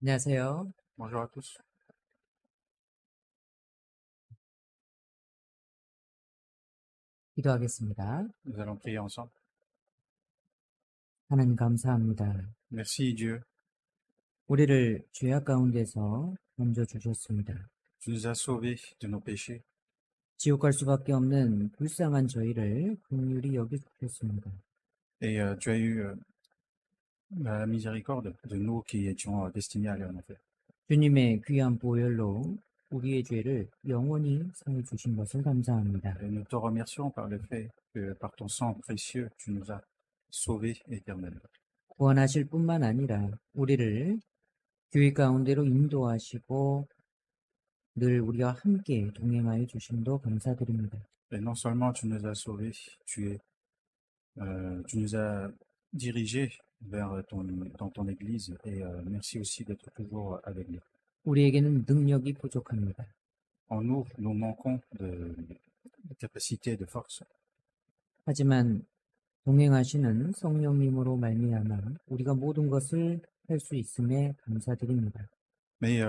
안녕하세요. Bonjour à tous. 기도하겠습니다. Nous allons prier ensemble. 하나님 감사합니다. Merci Dieu. 우리를 죄악 가운데서 건져 주셨습니다. Tu nous as sauvés de nos péchés 지옥 갈 수밖에 없는 불쌍한 저희를 긍휼히 여겨 주셨습니다. et tu as eu la miséricorde de nous qui étions destinés à aller en enfer. 주님의 귀한 보혈로 우리의 죄를 영원히 사해 주신 것을 감사합니다. Et nous te remercions par le fait que par ton sang précieux, tu nous as sauvés éternellement. 구원하실 뿐만 아니라 우리를 교회 가운데로 인도하시고 늘 우리와 함께 동행하여 주심도 감사드립니다. Et non seulement tu nous as sauvés, tu nous as dirigés dans ton Église et merci aussi d'être toujours avec nous. 우리에게는 능력이 부족합니다. En nous, nous manquons de capacité et de force. 하지만 동행하시는 성령님으로 말미암아 우리가 모든 것을 할 수 있음에 감사드립니다. Mais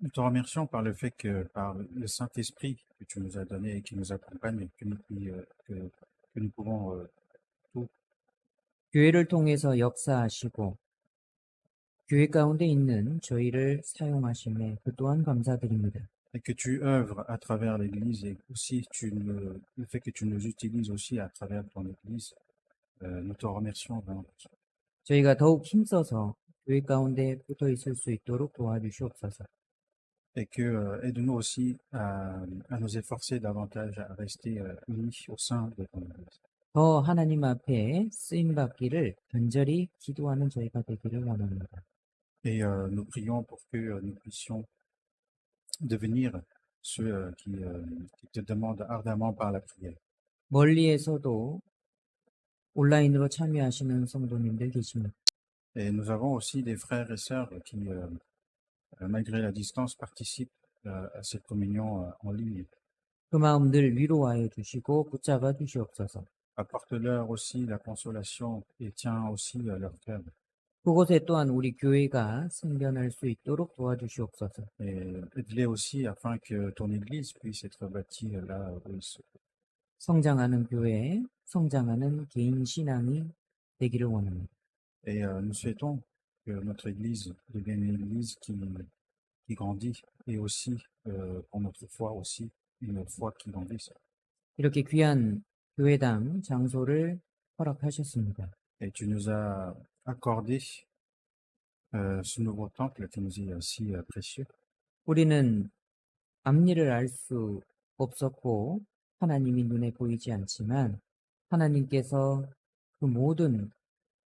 nous te remercions par le fait que par le Saint-Esprit que tu nous as donné et qui nous accompagne, que nous pouvons tout. 교회를 통해서 역사하시고 교회 가운데 있는 저희를 사용하심에 그 또한 감사드립니다. Et que tu œuvres à travers l'Église et aussi le fait que tu nous utilises aussi à travers ton Église, nous te remercions vraiment. 저희가 더욱 힘써서 교회 가운데 붙어 있을 수 있도록 도와주시옵소서. Et que aide-nous aussi à nous efforcer davantage à rester unis au sein de ton Église. 더 하나님 앞에 쓰임 받기를 간절히 기도하는 저희가 되기를 원합니다. Et nous prions pour que nous puissions devenir ceux qui te demandent ardemment par la prière. 멀리에서도 온라인으로 참여하시는 성도님들 계십니다. Et nous avons aussi des frères et sœurs qui, malgré la distance, participent à cette communion en ligne. 그 마음 늘 위로하여 주시고 붙잡아 주시옵소서. Apporte-leur aussi la consolation et tiens aussi leur cœur. 그곳에 또한 우리 교회가 생겨날 수 있도록 도와주시옵소서. Et aide-les aussi afin que ton Église puisse être bâtie là où ils sont. 성장하는 교회, 성장하는 개인 신앙이 되기를 원합니다. Et nous souhaitons que notre Église devienne une Église qui grandit et aussi, pour notre foi aussi, une foi qui grandisse. 이렇게 귀한 교회당 장소를 허락하셨습니다. Et tu nous as accordé ce nouveau temple qui nous est si précieux. 우리는 앞일을 알 수 없었고 하나님이 눈에 보이지 않지만 하나님께서 그 모든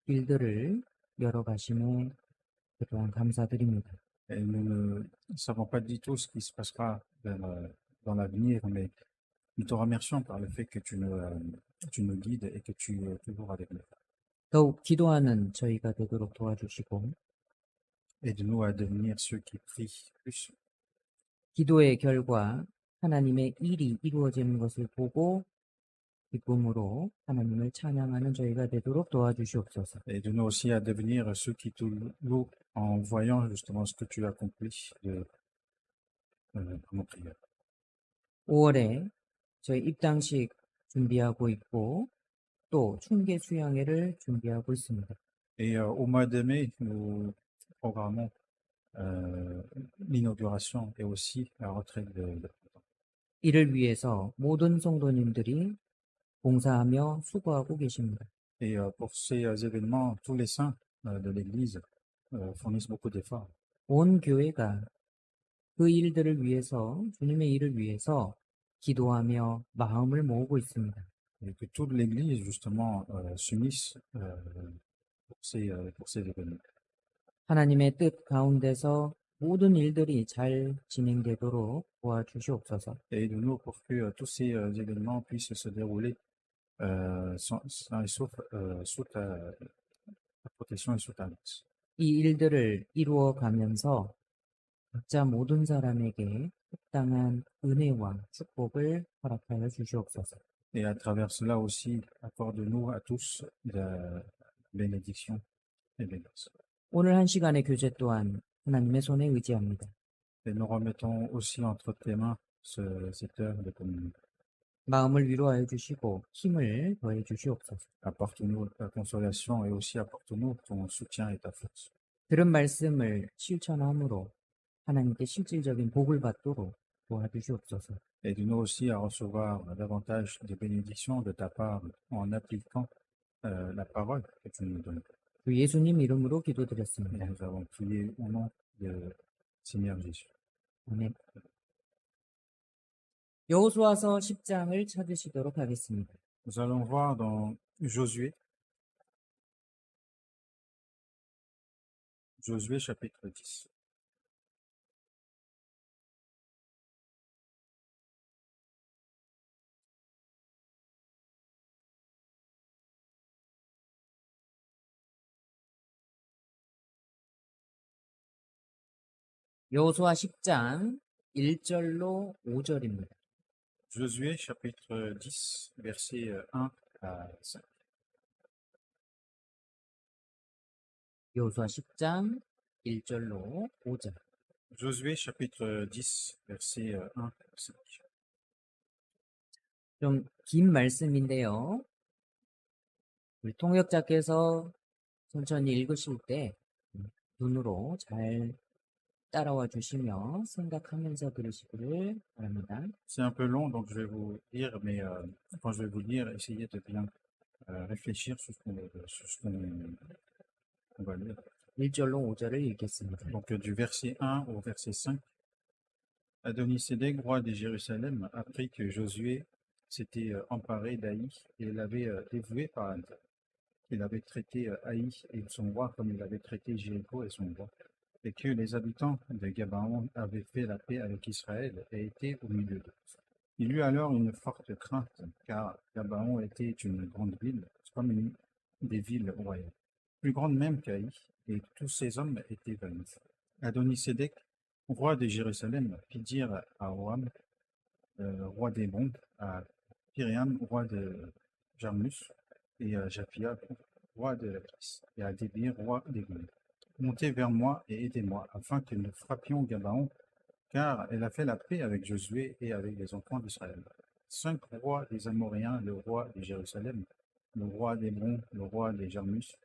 일들을 열어가심에 그동안 감사드립니다. Et nous ne savons pas du tout ce qui se passera dans l'avenir, mais nous te remercions par le fait que tu nous guides et que tu es toujours avec nous. 더욱 기도하는 저희가 되도록 도와주시고 Aide-nous à devenir ceux qui prient plus. 기도의 결과 하나님의 일이 이루어지는 것을 보고 기쁨으로 하나님을 찬양하는 저희가 되도록 도와주시옵소서. Aide-nous aussi à devenir ceux qui te louent en voyant justement ce que tu accomplis dans nos prières. 5월에 저희 입당식 준비하고 있고 또 충계 수양회를 준비하고 있습니다. Et au mois de mai, nous programmons l'inauguration et aussi la retraite de 이를 위해서 모든 성도님들이 봉사하며 수고하고 계십니다. Et pour ces événements, tous les saints de l'Église fournissent beaucoup d'efforts. 온 교회가 그 일들을 위해서 주님의 일을 위해서 기도하며 마음을 모으고 있습니다. Et que toute l'Église, justement, s'unisse pour ces événements. 하나님의 뜻 가운데서 모든 일들이 잘 진행되도록 도와주시옵소서. Et aide-nous pour que tous ces événements puissent se dérouler sains et saufs sous ta protection et sous ta grâce. 이 일들을 이루어 가면서 각자 모든 사람에게 합당한 은혜와 축복을 허락하여 주시옵소서. Et à travers cela aussi, accorde-nous à tous la bénédiction et la grâce. 오늘 한 시간의 교제 또한 하나님의 손에 의지합니다. Et nous remettons aussi entre tes mains cette heure de communion. 마음을 위로하여 주시고 힘을 더해 주시옵소서. Apporte-nous ta consolation et aussi apporte-nous ton soutien et ta force. 들은 말씀을 실천함으로 하나님께 실질적인 복을 받도록 도와주시옵소서. Aide-nous aussi à recevoir davantage de bénédictions de ta part en appliquant la parole que tu nous donnes. 주 예수님 이름으로 Et 기도드렸습니다. nous avons prié au nom de Seigneur Jésus. 아멘. 여호수아서 10장을 찾으시도록 하겠습니다. Nous allons voir dans Josué, Josué chapitre 10. 여호수아 10장 1절로 5절입니다. Josué chapitre 10, versets 1 à 5. 여호수아 10장 1절로 5절. Josué chapitre 10, versets 1 à 5. 좀 긴 말씀인데요. 우리 통역자께서 천천히 읽으실 때 눈으로 잘 따라와 주시며 생각하면서 들으시기를 바랍니다. C'est un peu long, donc je vais vous lire, mais quand je vais vous lire, essayez de bien réfléchir sur ce qu'on va lire. 1절로 5절을 읽겠습니다. Donc du verset 1 au verset 5. Adonisédek, roi de Jérusalem, apprit que Josué s'était emparé d'Haï et l'avait dévoué par Anta. Il avait traité Haï et son roi comme il avait traité Jéricho et son roi, et que les habitants de Gabaon avaient fait la paix avec Israël et étaient au milieu d'eux. Il eut alors une forte crainte, car Gabaon était une grande ville, comme une des villes royales, plus grande même qu'Haï, et tous ses hommes étaient vainqueurs. Adonisédek, roi de Jérusalem, fit dire à Oam, roi d'Hébron, à Pyriam, roi de Jarmus, et à Japhia, roi de Lachish, et à Débir, roi d'Églon. Montez vers moi et aidez-moi, afin que nous frappions Gabaon, car elle a fait la paix avec Josué et avec les enfants d'Israël. 5 rois des Amoréens, le roi de Jérusalem, le roi d'Hébron, le roi des Jarmus,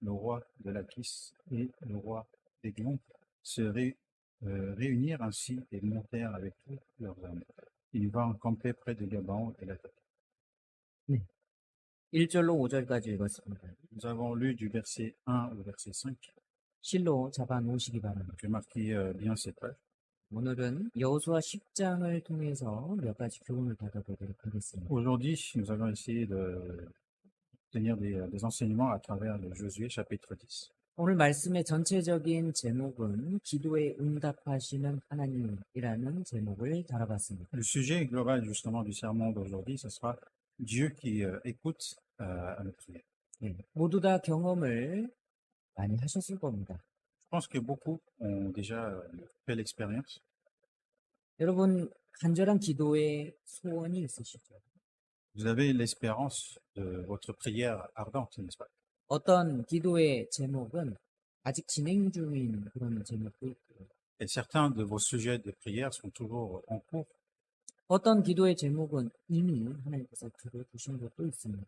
le roi de Lachish et le roi d'Églon se réunirent ainsi et montèrent avec tous leurs armes. Ils vinrent camper près de Gabaon et l'attaquer. 1절로 5절까지 읽었습니다. Nous avons lu du verset 1 au verset 5. 실로 잡아 놓으시기 바랍니다. Je vais marquer bien cette page. 오늘은 여호수아 10장을 통해서 몇 가지 교훈을 받아보도록 하겠습니다. Aujourd'hui, nous allons essayer de tenir des enseignements à travers le Josué chapitre 10. 오늘 말씀의 전체적인 제목은 기도에 응답하시는 하나님이라는 제목을 달아봤습니다. Le sujet global justement du sermon d'aujourd'hui, ce sera Dieu qui écoute à notre prière. 네, 모두 다 경험을 많이 하셨을 겁니다. Je pense que beaucoup ont déjà fait l'expérience. 여러분 간절한 기도에 소원이 있으시죠? Vous avez l'espérance de votre prière ardente, n'est-ce pas? 어떤 기도의 제목은 아직 진행 중인 그런 제목도 있고요. Et certains de vos sujets de prière sont toujours en cours. 어떤 기도의 제목은 이미 하나님께서 들어주신 것도 있습니다.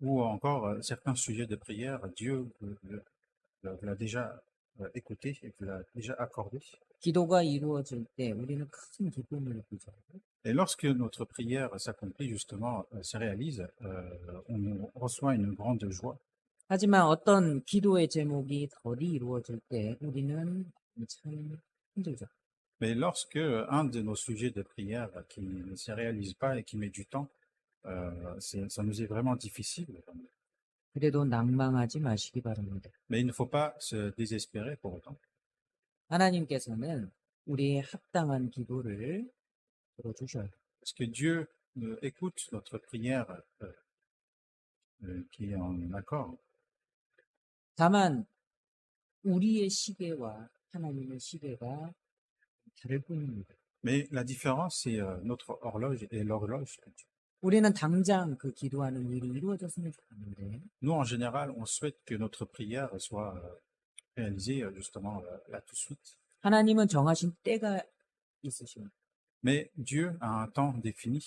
Ou encore certains sujets de prière, Dieu vous l'a déjà écouté et vous l'a déjà accordé. 기도가 이루어질 때 우리는 큰 기쁨을 느끼죠. Et lorsque notre prière s'accomplit, justement, se réalise, on reçoit une grande joie. 하지만 어떤 기도의 제목이 덜이 이루어질 때 우리는 참 힘들죠. Mais lorsque un de nos sujets de prière qui ne se réalise pas et qui met du temps, ça nous est vraiment difficile. 그래도 낭망하지 마시기 바랍니다. Mais il ne faut pas se désespérer pour autant. 하나님께서는 우리의 합당한 기도를 들어주셔요. Parce que Dieu écoute notre prière qui est en accord. 다만 우리의 시계와 하나님의 시계가 다를 뿐입니다. Mais la différence, c'est notre horloge et l'horloge de Dieu. 우리는 당장 그 기도하는 일이 이루어졌으면 좋겠는데 Nous, en général, on souhaite que notre prière soit réalisée justement là tout de suite. 하나님은 정하신 때가 있으십니다. Mais Dieu a un temps défini.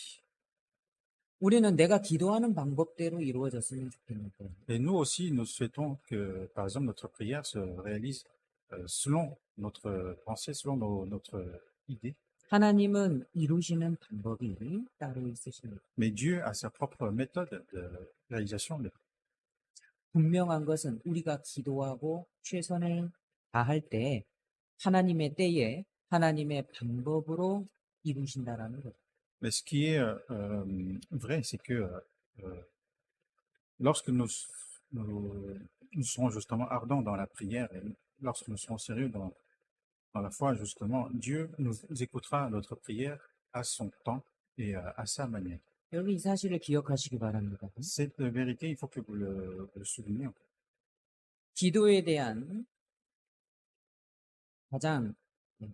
우리는 내가 기도하는 방법대로 이루어졌으면 좋겠는데 Et nous aussi, nous souhaitons que, par exemple, notre prière se réalise selon notre pensée, selon notre idée. 하나님은 이루시는 방법이 따로 있으십니다. Mais Dieu a sa propre méthode de réalisation. 분명한 것은 우리가 기도하고 최선을 다할 때 하나님의 때에 하나님의 방법으로 이루신다라는 거죠. Mais ce qui est vrai, c'est que lorsque nous serons justement ardents dans la prière et lorsque nous serons sérieux dans la foi, justement, Dieu nous écoutera notre prière à son temps et à sa manière. 여러분 이 사실을 기억하시기 바랍니다. Cette vérité, il faut que vous le souligniez. 기도에 대한 가장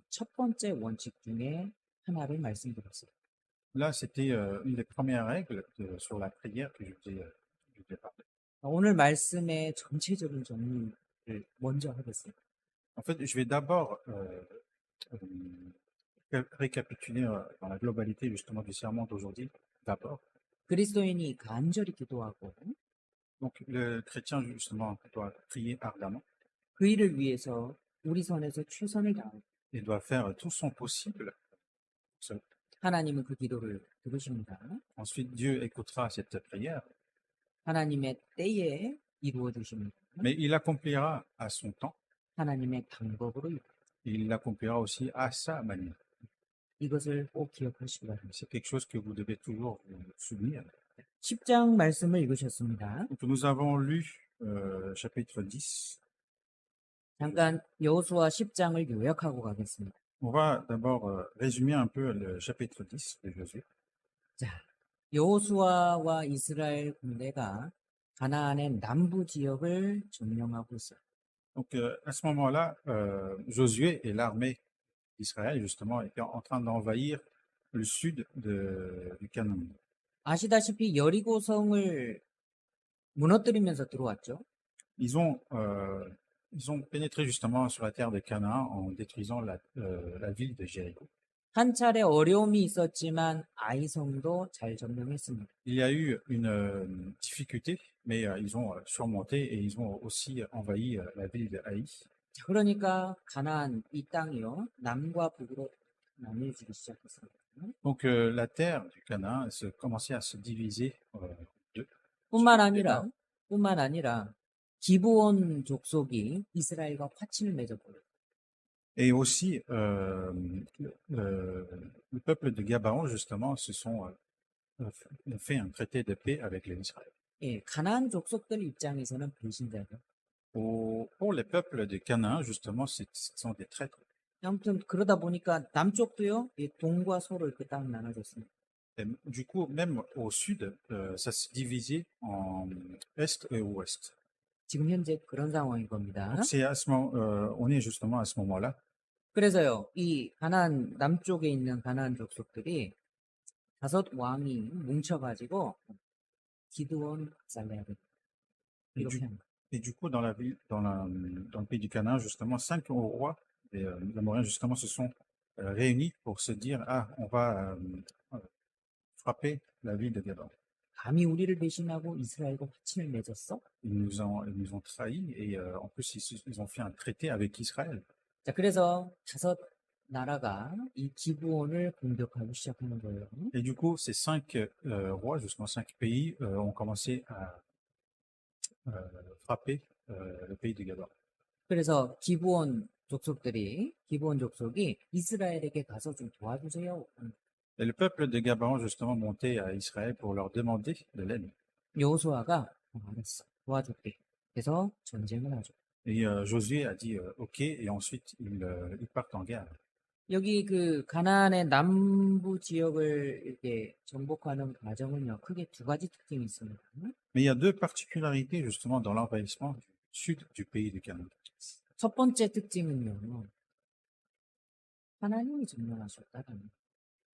첫 번째 원칙 중에 하나를 말씀드렸어요. Là, c'était une des premières règles sur la prière que je vous ai parlé. 오늘 말씀의 전체적인 정리를 먼저 하겠습니다. En fait, je vais d'abord récapituler dans la globalité justement du sermon d'aujourd'hui. D'abord, 그리스도인이 간절히 기도하고 donc le chrétien justement doit prier ardemment 그 일을 위해서 우리 선에서 최선을 다하고 et doit faire tout son possible. 하나님은 그 기도를 들으십니다. Ensuite, Dieu écoutera cette prière, 하나님의 때에 이루어 주십니다. mais il l'accomplira à son temps. 하나님의 방법으로 Il l'accomplira aussi à sa manière. 이것을 꼭 기억하시기 바랍니다. C'est quelque chose que vous devez toujours vous souvenir. 10장 말씀을 읽으셨습니다. Donc, nous avons lu chapitre 10. 잠깐 여호수아 10장을 요약하고 가겠습니다. On va d'abord résumer un peu le chapitre 10 de Josué. 자, 여호수아와 이스라엘 군대가 가나안의 남부 지역을 점령하고 있어요. Donc à ce moment-là, Josué et l'armée d'Israël justement étaient en train d'envahir le sud du Canaan. 아시다시피 여리고성을 무너뜨리면서 들어왔죠. Ils ont pénétré justement sur la terre de Canaan en détruisant la ville de Jéricho. 한 차례 어려움이 있었지만 아이성도 잘 점령했습니다. Il y a eu une difficulté, mais ils ont surmonté et ils ont aussi envahi la ville de Haï. 자, 그러니까 가나안 이 땅이요 남과 북으로 나뉘어지기 시작했습니다. Donc la terre du Canaan commençait à se diviser deux. 뿐만 아니라 기브온 족속이 이스라엘과 화친을 맺어버려요. Et aussi, le peuple de Gabaon, justement, fait un traité de paix avec les Israël. 예, 가나안 족속들 입장에서는 배신자죠. Pour les peuples de Canaan, justement, ce sont des traîtres. 아무튼 그러다 보니까 남쪽도요, 이 동과 서로 이렇게 딱 나눠졌습니다. Et du coup, même au sud, ça se divisait en est et ouest. 지금 현재 그런 상황인 겁니다. Donc, c'est à ce moment, on est justement à ce moment-là. 그래서요, 이 가나안 남쪽에 있는 가나안 족속들이 5 왕이 뭉쳐가지고 기드온 살려야 됩니다. Et 이렇게 du, 합니다. et du coup, dans le pays du Canaan, justement, 5 rois des Amoréens, justement, se sont réunis pour se dire, ah, on va frapper la ville de Gabaon. 감히 우리를 배신하고 이스라엘과 화친을 맺었어? Ils nous ont trahis et en plus, ils ont fait un traité avec Israël. 자, 그래서 5 나라가 이 기브온을 공격하기 시작하는 거예요. Et du coup, ces 5 rois, justement 5 pays, ont commencé à frapper le pays de Gabaon. 그래서 기브온 족속이 이스라엘에게 가서 좀 도와주세요. Et le peuple de Gabaon, justement, montait à Israël pour leur demander de l'aide. 여호수아가 알았어, 도와줄게. 그래서 전쟁을 하죠. Et Josué a dit OK, et ensuite ils partent en guerre. 여기 그 가나안의 남부 지역을 이렇게 정복하는 과정은요, 크게 2가지 특징이 있습니다. Mais il y a deux particularités justement dans l'envahissement du sud du pays du Canaan. 첫 번째 특징은요, 하나님이 점령하셨다라는 거예요.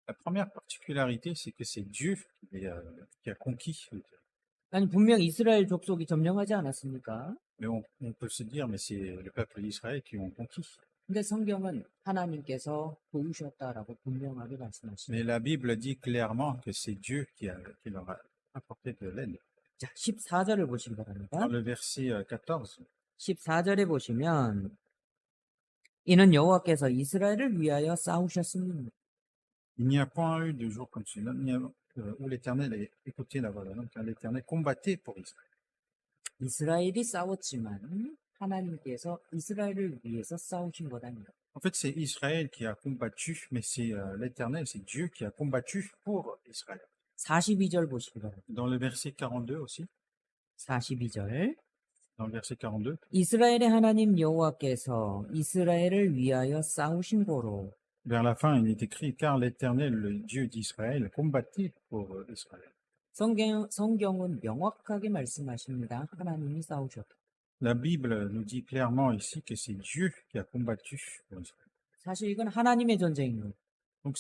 La première particularité, c'est que c'est Dieu qui a conquis le terrain. 아니 분명 이스라엘 족속이 점령하지 않았습니까? Mais on peut se dire, mais c'est le peuple d'Israël qui ont conquis. 근데 성경은 하나님께서 도우셨다라고 분명하게 말씀하십니다. Mais la Bible dit clairement que c'est Dieu qui leur a apporté de l'aide. 자, 14절을 보시기 바랍니다. Dans le verset 14, 14절에 보시면 이는 여호와께서 이스라엘을 위하여 싸우셨습니다. il n'y a point eu de jour comme celui-là où l'Éternel ait écouté la voix de l'homme, car l'Éternel combattait pour Israël. 이스라엘이 싸웠지만 하나님께서 이스라엘을 위해서 싸우신 것 아니에요. En fait, c'est Israël qui a combattu, mais c'est l'Éternel, c'est Dieu qui a combattu pour Israël. 42절 보시기 바랍니다. Dans le verset 42 aussi, 42절 dans le verset 42, 이스라엘의 하나님 여호와께서 이스라엘을 위하여 싸우신 거로 vers la fin, il est écrit, car l'Éternel, le Dieu d'Israël, combattait pour Israël. 성경은 명확하게 말씀하십니다. 하나님이 싸우셨다. La Bible nous dit clairement ici que c'est Dieu qui a combattu pour Israël. 사실 이건 하나님의 전쟁입니다. Donc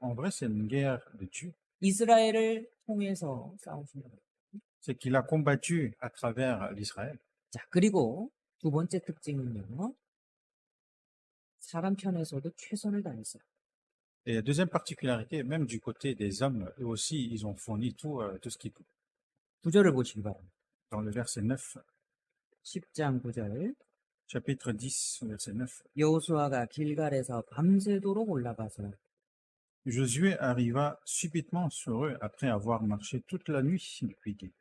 en vrai, c'est une guerre de Dieu. 이스라엘을 통해서 싸우신 거예요. C'est qu'il a combattu à travers l'Israël. 자, 그리고 두 번째 특징은요. 사람 편에서도 최선을 다했어요. Et la deuxième particularité, même du côté des hommes, eux aussi, ils ont fourni tout ce qu'ils pouvaient. 9절을 보시기 바랍니다. Dans le verset 9, 10장 9절 chapitre 10, verset 9, 여호수아가 길갈에서 밤새도록 올라가서 Josué arriva subitement sur eux après avoir marché toute la nuit depuis Gué.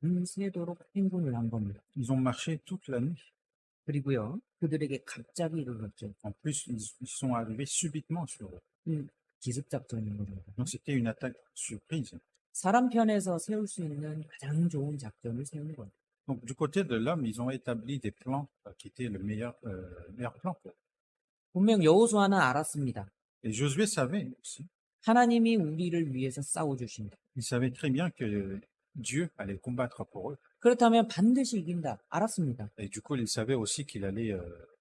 밤새도록 행군을 한 겁니다. Ils ont marché toute la nuit. 그리고요, 그들에게 갑자기 이르렀죠. En plus, ils sont arrivés subitement sur eux. 기습작전인 겁니다. Donc c'était une attaque surprise. 사람 편에서 세울 수 있는 가장 좋은 작전을 세운 거예요. Donc du côté de l'homme, ils ont établi des plans qui étaient le meilleur plan pour eux. 분명 여호수아는 알았습니다. Et Josué savait aussi. 하나님이 우리를 위해서 싸워주신다. Il savait très bien que Dieu allait combattre pour eux. 그렇다면 반드시 이긴다. 알았습니다. Et du coup, il savait aussi qu'il allait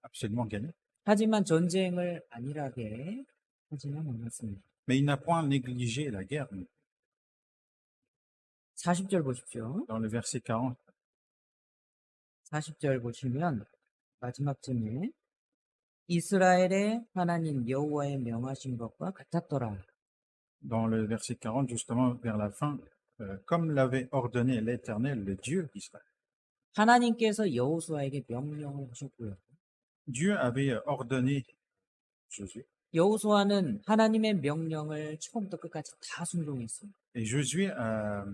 absolument gagner. 하지만 전쟁을 안일하게 하지는 않았습니다. Mais il n'a point négligé la guerre. 40절 보십시오. Dans le verset 40, 40절 보시면 마지막쯤에 이스라엘의 하나님 여호와의 명하신 것과 같았더라. dans le verset 40, justement vers la fin, comme l'avait ordonné l'Éternel, le Dieu d'Israël. 하나님께서 여호수아에게 명령을 하셨고요. Dieu avait ordonné Josué. 여호수아는 하나님의 명령을 처음부터 끝까지 다 순종했어요. Et Josué a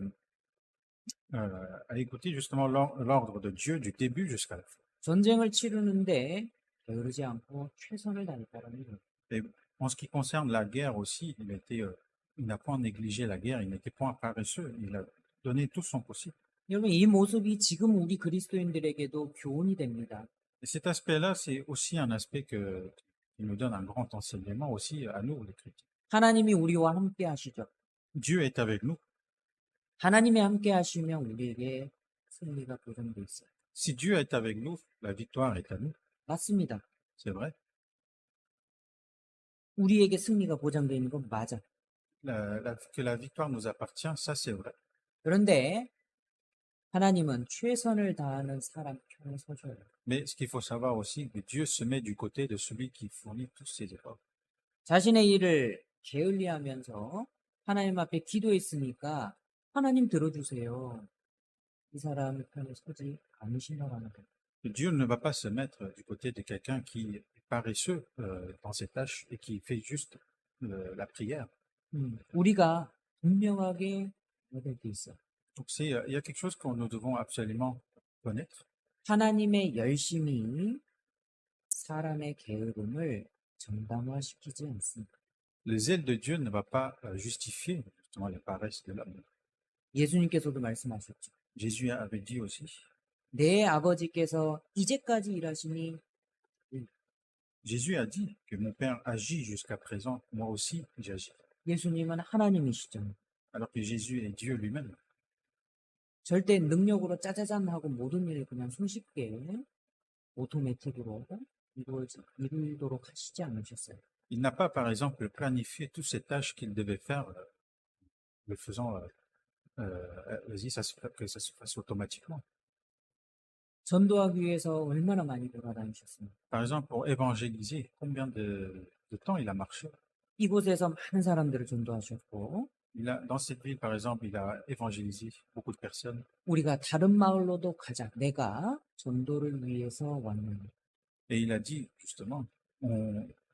écouté justement l'ordre de Dieu du début jusqu'à la fin. 전쟁을 치르는데 게으르지 않고 최선을 다했다는 거예요. Et en ce qui concerne la guerre aussi, il n'a point négligé la guerre, il n'était point paresseux, il a donné tout son possible. 여러분 이 모습이 지금 우리 그리스도인들에게도 교훈이 됩니다. Et cet aspect-là, c'est aussi un aspect qui nous donne un grand enseignement aussi à nous, les chrétiens. 하나님이 우리와 함께 하시죠. Dieu est avec nous. 하나님이 함께 하시면 우리에게 승리가 보장돼 있어요. Si Dieu est avec nous, la victoire est à nous. 맞습니다. C'est vrai. 우리에게 승리가 보장되어 있는 건 맞아. Que la victoire nous appartient, ça c'est vrai. 그런데 하나님은 최선을 다하는 사람 편에 서셔요. Mais ce qu'il faut savoir aussi, que Dieu se met du côté de celui qui fournit tous ses efforts. 자신의 일을 게을리하면서 하나님 앞에 기도했으니까 하나님 들어주세요. 이 사람 편에 서지 않으신다는 거예요. Dieu ne va pas se mettre du côté de quelqu'un qui est paresseux dans ses tâches et qui fait juste la prière. 우리가 분명하게 알아야 돼 있어. Donc il y a quelque chose que nous devons absolument connaître. 하나님의 열심이 사람의 게으름을 정당화시키지 않습니다. Le zèle de Dieu ne va pas justifier justement la paresse de l'homme. 예수님께서도 말씀하셨죠. Jésus avait dit aussi, 내 아버지께서 이제까지 일하시니 Jésus a dit que mon Père agit jusqu'à présent, moi aussi j'agis. 예수님은 하나님이시죠. Alors que Jésus est Dieu lui-même. 절대 능력으로 짜자잔 하고 모든 일을 그냥 손쉽게 오토매틱으로 이루도록 하시지 않으셨어요. Il n'a pas, par exemple, planifié toutes ces tâches qu'il devait faire, le faisant, vas-y, que ça se fasse automatiquement. 전도하기 위해서 얼마나 많이 돌아다니셨습니까? Par exemple, pour évangéliser, combien de temps il a marché? 이곳에서 많은 사람들을 전도하셨고, Dans cette ville, par exemple, il a évangélisé beaucoup de personnes. 우리가 다른 마을로도 가자. 내가 전도를 위해서 왔느니. Et il a dit, justement,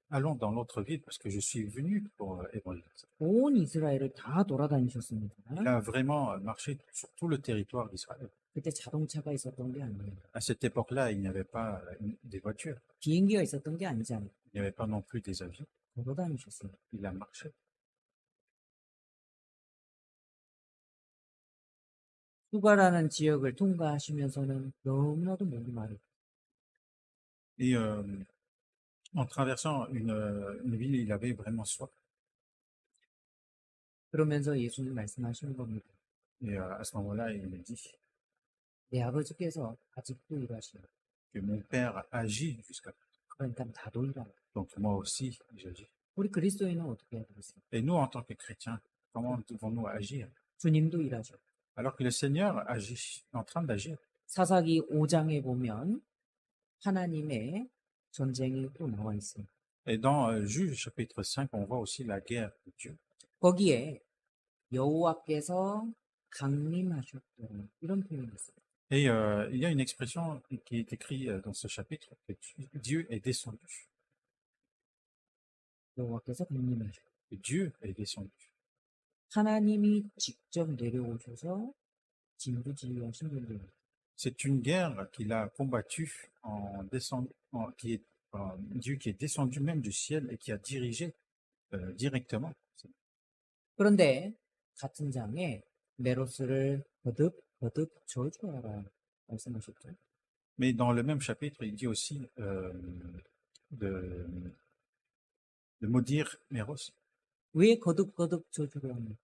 allons dans l'autre ville parce que je suis venu pour évangéliser. 온 이스라엘을 다 돌아다니셨습니다. Il a vraiment marché sur tout le territoire d'Israël. 그때 자동차가 있었던 게 아니에요. À cette époque-là, il n'y avait pas des voitures, 비행기가 있었던 게 아니잖아요. il n'y avait pas non plus des avions. 돌아다니셨어요. Il a marché. 수가라는 지역을 통과하시면서는 너무나도 목이 마르고 Et en traversant une ville, il avait vraiment soif. 그러면서 예수님 말씀하시는 겁니다. Et à ce moment-là, il me dit 내 아버지께서 아직도 일하시는 que mon père agit jusqu'à 그러니까 나도 일하라. donc moi aussi, j'agis. 우리 그리스도인은 어떻게 해야 되겠습니까? Et nous, en tant que chrétiens, comment devons-nous agir? 주님도 일하죠. Alors que le Seigneur agit, est en train d'agir. 사사기 5장에 보면 하나님의 전쟁이 또 나와 있습니다. Et dans Juge chapitre 5, on voit aussi la guerre de Dieu. 거기에 여호와께서 강림하셨더라 이런 표현이 있어요. Et il y a une expression qui est écrite dans ce chapitre, que Dieu est descendu. 여호와께서 강림하셨. Que Dieu est descendu. 하나님이 직접 내려오셔서 진두지휘하신 분들입니다. C'est une guerre qu'il a combattue en Dieu qui est descendu même du ciel et qui a dirigé directement. 그런데 같은 장에 메로스를 거듭 저주하라 말씀하셨죠. Mais dans le même chapitre, il dit aussi de, de maudire Méros, 왜 거듭 저주를 합니까?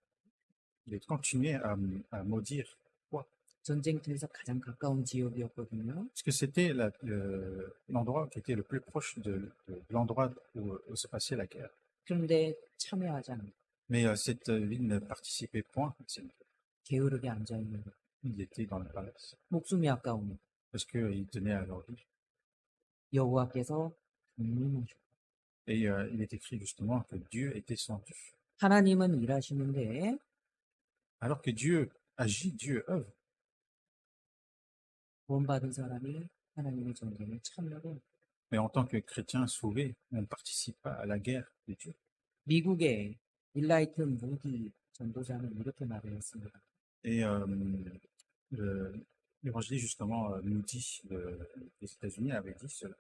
de continuer à maudire. Pourquoi? 전쟁터에서 가장 가까운 지역이었거든요. Parce que c'était l'endroit qui était le plus proche de l'endroit où se passait la guerre. 그런데 참여하지 않고 Mais cette ville ne participait point à cette guerre. 게으르게 앉아 있는 거. Il était dans le palace 목숨이 아까우니 parce qu'il tenait à leur vie. 여호와께서 강림하셨고 Et il est écrit justement que Dieu est descendu. 하나님은 일하시는데 Alors que Dieu agit, Dieu œuvre. 구원받은 사람이 하나님의 전쟁에 참여를 Mais en tant que chrétien sauvé, on ne participe pas à la guerre de Dieu. 미국의 일라이트 무디 전도자는 이렇게 말을 했습니다. Et l'évangéliste justement Moody des États-Unis avait dit cela.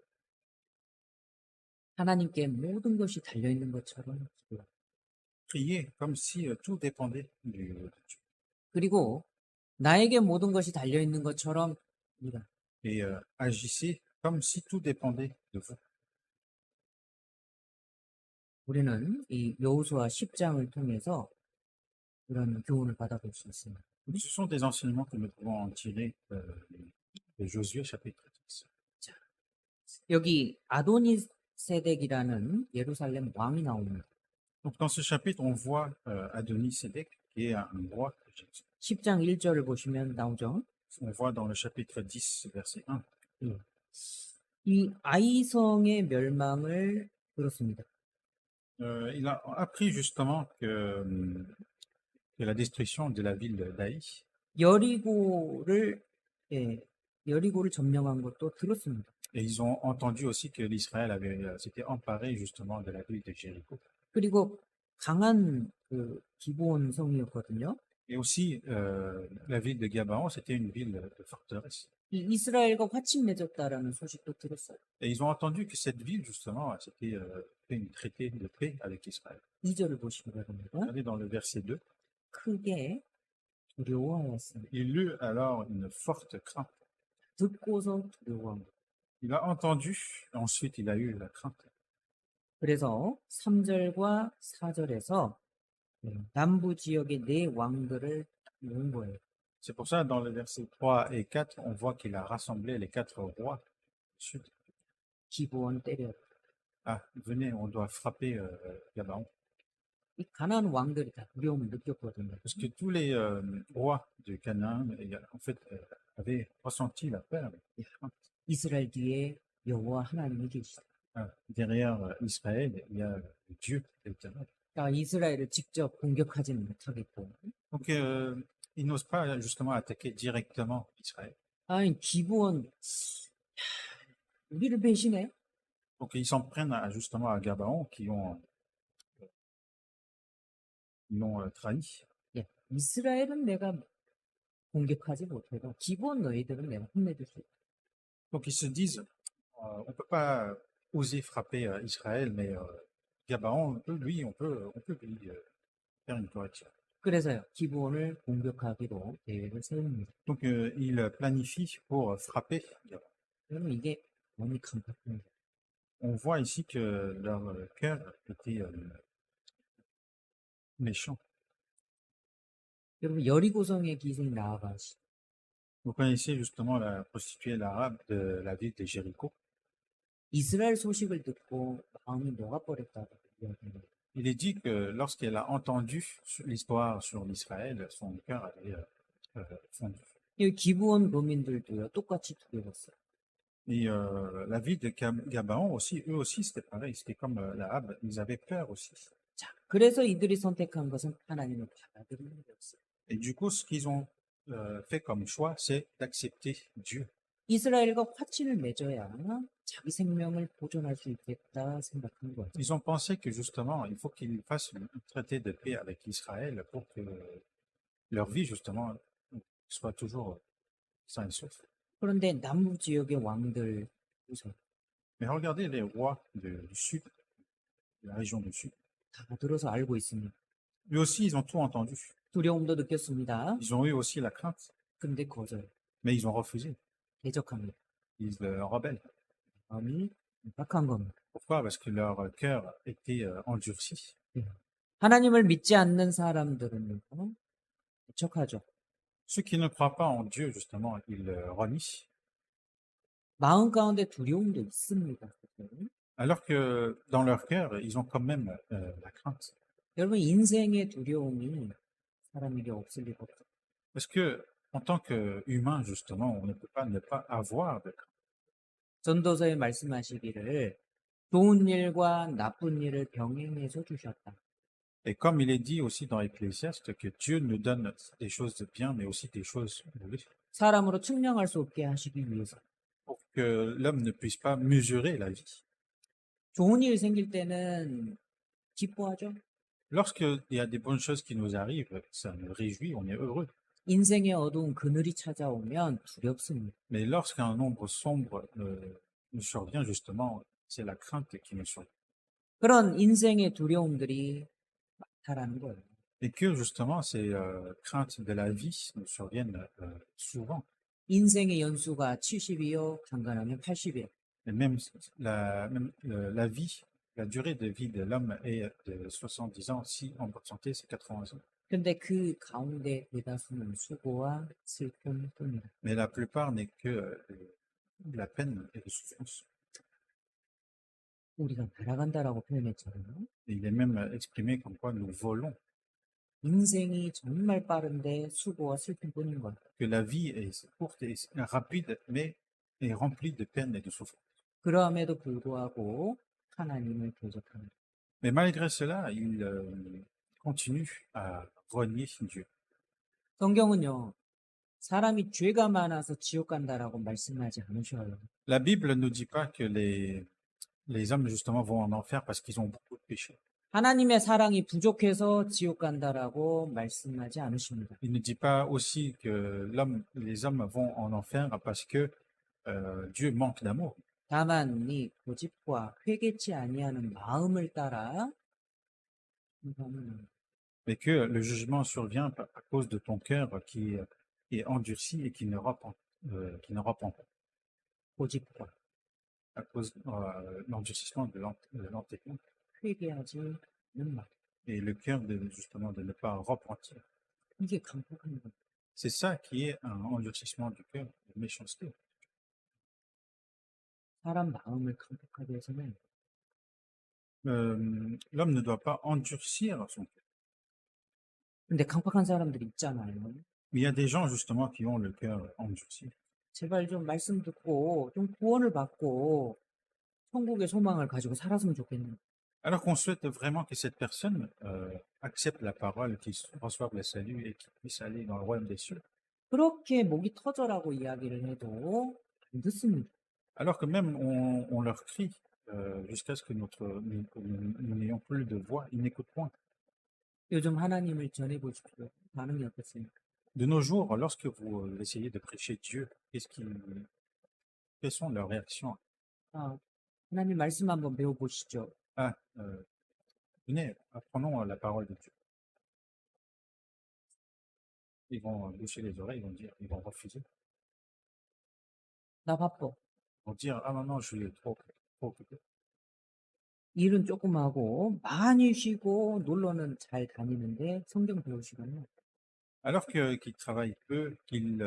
하나님께 모든 것이 달려있는 것처럼 기도하라. Priez comme si tout dépendait de Dieu. 그리고 나에게 모든 것이 달려있는 것처럼 일하라. Et agissez comme si tout dépendait de vous. 우리는 이 여호수아 10장을 통해서 이런 교훈을 받아볼 수 있습니다. Ce sont des enseignements que nous pouvons en tirer de Josué chapitre 10. 여기 아도니세덱이라는 예루살렘 왕이 나옵니다. Donc dans ce chapitre, on voit Adonis-Sédec, qui est un roi égyptien. 10장 1절을 보시면 나오죠. On voit dans le chapitre 10, verset 1. 이 아이성의 멸망을 들었습니다. Il a appris justement que la destruction de la ville d'Aï, 여리고를 점령한 것도 들었습니다. et ils ont entendu aussi que l'Israël s'était emparé justement de la ville de Jéricho. 그리고 강한 그 기브온 성이었거든요. Et aussi, la ville de Gabaon, c'était une ville de forteresse. 이 이스라엘과 화친 맺었다라는 소식도 들었어요. Et ils ont entendu que cette ville, justement, c'était fait une traité de paix avec Israël. 2절을 보시기 바랍니다. Regardez dans le verset 2. 크게 두려워하였습니다. Il eut alors une forte crainte. 듣고서 두려워합니다. Il a entendu, ensuite il a eu la crainte. 그래서 3절과 4절에서 남부 지역의 4왕들을 모은 거예요. C'est pour ça, dans le verset 3 et 4, on voit qu'il a rassemblé les 4 rois du sud. 기브온 때려. Ah, venez, on doit frapper Gabaon. 이 가나안 왕들이 다 두려움을 느꼈거든요. Parce que tous les rois de Canaan, en fait, avait ressenti la peur et la crainte. 이스라엘 뒤에 여호와 하나님이 계시다. Derrière Israël, il y a Dieu éternel. 그러니까 이스라엘을 직접 공격하지는 못하겠고, Donc, ils n'osent pas justement attaquer directement Israël. 아니 기브온 우리를 배신해? Donc, ils s'en prennent justement à Gabaon qui l'ont trahi. 예, 이스라엘은 내가 공격하지 못해도 기브온 너희들은 내가 혼내줄 수 있다. Donc, ils se disent, on ne peut pas oser frapper Israël, mais Gabaon, lui, on peut lui faire une correction. 그래서요, 기브온을 공격하기로 계획을 세웁니다. Donc, ils planifient pour frapper Gabaon. 여러분 이게 너무 간파합니다. On voit ici que leur cœur était méchant. 여러분 여리고성의 기생 나아바시 Vous connaissez justement la prostituée arabe de la ville de Jéricho. 이스라엘 소식을 듣고 마음이 녹아버렸다고 이야기합니다. Il est dit que lorsqu'elle a entendu l'histoire sur l'Israël, son cœur avait fondu. 이 기브온 도민들도요 똑같이 두려웠어요. Et la ville de Gabaon aussi, eux aussi, c'était pareil. C'était comme la Hab, ils avaient peur aussi. 자, 그래서 이들이 선택한 것은 하나님을 받아들이는 거였어요. Et du coup, ce qu'ils ont fait comme choix, c'est d'accepter Dieu. 이스라엘과 화친을 맺어야 자기 생명을 보존할 수 있겠다 생각한 거예요. Ils ont pensé que justement, il faut qu'ils fassent un traité de paix avec Israël pour que leur vie, justement, soit toujours sain et sauf. 그런데 남부 지역의 왕들 보세요. Mais regardez les rois du sud, de la région du sud. 다 들어서 알고 있습니다. Eux aussi, ils ont tout entendu. 두려움도 느꼈습니다. Ils ont eu aussi la crainte, 근데 거절, mais ils ont refusé. 대적합니다. Ils rebellent. 마음이 박한 겁니다. Pourquoi? Parce que leur cœur était endurci. 하나님을 믿지 않는 사람들은 대척하죠. Ceux qui ne croient pas en Dieu, justement, ils renient. 마음 가운데 두려움도 있습니다. Alors que dans leur cœur, ils ont quand même la crainte. 여러분 인생의 두려움이 사람에게 없을 리가 없어요. Parce que, en tant qu'humain, justement, on ne peut pas ne pas avoir de crainte. 전도서에 말씀하시기를 좋은 일과 나쁜 일을 병행해서 주셨다. Et comme il est dit aussi dans Ecclésiaste, que Dieu nous donne des choses de bien, mais aussi des choses mauvaises, 사람으로 측량할 수 없게 하시기 위해서. pour que l'homme ne puisse pas mesurer la vie. 좋은 일 생길 때는 기뻐하죠. Lorsqu'il y a des bonnes choses qui nous arrivent, ça nous réjouit, on est heureux. 인생의 어두운 그늘이 찾아오면 두렵습니다. Mais lorsqu'un ombre sombre nous survient, justement, c'est la crainte qui nous survient. 그런 인생의 두려움들이 많다라는 거예요. Et que, justement, ces craintes de la vie nous surviennent souvent. 인생의 연수가 70이요, 강간하면 80이요. Et la vie, la durée de vie de l'homme est de 70 ans. Si en bonne santé, c'est 80 ans. 근데 그 가운데 대다수는 수고와 슬픔뿐이다. Mais la plupart n'est que la peine et la souffrance. 우리가 날아간다라고 표현했잖아요. Et il est même exprimé comme quoi nous volons, 인생이 정말 빠른데 수고와 슬픔뿐인 거예요. que la vie est courte et rapide, mais est remplie de peine et de souffrance. 그럼에도 불구하고 하나님을 대적합니다. Mais malgré cela, il continue à renier Dieu. 성경은요, 사람이 죄가 많아서 지옥 간다라고 말씀하지 않으셔요. La Bible ne nous dit pas que les hommes, justement, vont en enfer parce qu'ils ont beaucoup de péchés. 하나님의 사랑이 부족해서 지옥 간다라고 말씀하지 않으십니다. Il ne dit pas aussi que les hommes vont en enfer parce que Dieu manque d'amour. 다만 네 고집과 회개치 아니하는 마음을 따라 Mais que le jugement survient à cause de ton cœur qui est endurci et qui ne repent pas. 고집과 À cause de l'endurcissement de l'entêtement. 회개하지 않는 마음. Et le cœur, justement, de ne pas repentir. 이게 강팍한 거예요. C'est ça qui est un endurcissement du cœur, une méchanceté. 사람 마음을 강팍하게 해서는 L'homme ne doit pas endurcir son cœur. 근데 강팍한 사람들이 있잖아요. Mais il y a des gens justement qui ont le cœur endurci. 제발 좀 말씀 듣고 좀 구원을 받고 천국의 소망을 가지고 살았으면 좋겠네요. Alors qu'on souhaite vraiment que cette personne accepte la parole, qu'il reçoive le salut et qu'il puisse aller dans le royaume des cieux. 그렇게 목이 터져라고 이야기를 해도 안 듣습니다. Alors que même on leur crie jusqu'à ce que nous n'ayons plus de voix, ils n'écoutent point. 요즘 하나님을 전해보십시오. 반응이 어떻습니까? De nos jours, lorsque vous essayez de prêcher Dieu, quelles sont leurs réactions? 아, 하나님 말씀 한번 배워보시죠. Ah, venez, apprenons la parole de Dieu. Ils vont boucher les oreilles, ils vont refuser. 나 바빠. Ils vont dire, ah non, non, je suis trop occupé. 일은 조금 하고 많이 쉬고 놀러는 잘 다니는데 성경 배우시거든요. Alors qu'ils travaillent peu, qu'ils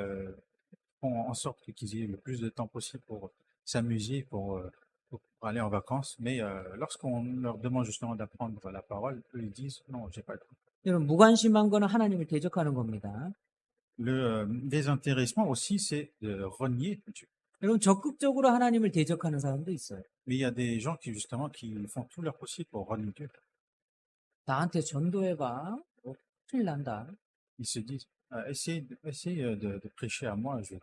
font en sorte qu'ils aient le plus de temps possible pour s'amuser, pour aller en vacances. Mais lorsqu'on leur demande justement d'apprendre la parole, eux ils disent non, j'ai pas le temps. 여러분 무관심한 거는 하나님을 대적하는 겁니다. Le désintéressement aussi, c'est de renier Dieu. 여러분 적극적으로 하나님을 대적하는 사람도 있어요. Mais il y a des gens qui justement qui font tout leur possible pour renier Dieu. 나한테 전도해봐. 큰일 난다. Ils se disent, essaye de prêcher à moi, je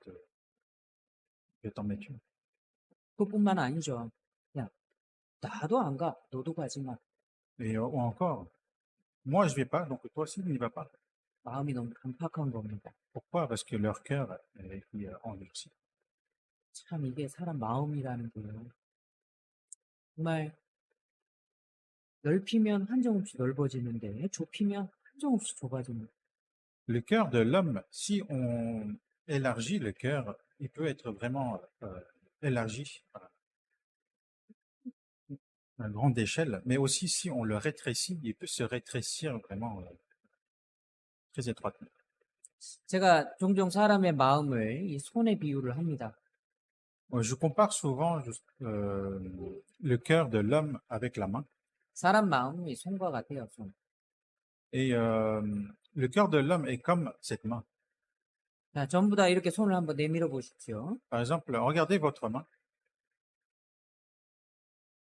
vais t'en mettre une. 그것뿐만 아니죠. 야, 나도 안 가. 너도 가지 마. Et ou encore, moi je vais pas, donc toi aussi n'y vas pas. 마음이 너무 강팍한 겁니다. Pourquoi? Parce que leur cœur est endurci. 참 이게 사람 마음이라는 게요. 정말 넓히면 한정없이 넓어지는데 좁히면 한정없이 좁아집니다. Le cœur de l'homme, si on élargit le cœur, il peut être vraiment élargi à une grande échelle, mais aussi si on le rétrécit, il peut se rétrécir vraiment très étroitement. 제가 종종 사람의 마음을 이 손에 비유를 합니다. Je compare souvent le cœur de l'homme avec la main. 사람 마음이 손과 같아요, 손. Et le cœur de l'homme est comme cette main. 자, 전부 다 이렇게 손을 한번 내밀어 보십시오. Par exemple, regardez votre main,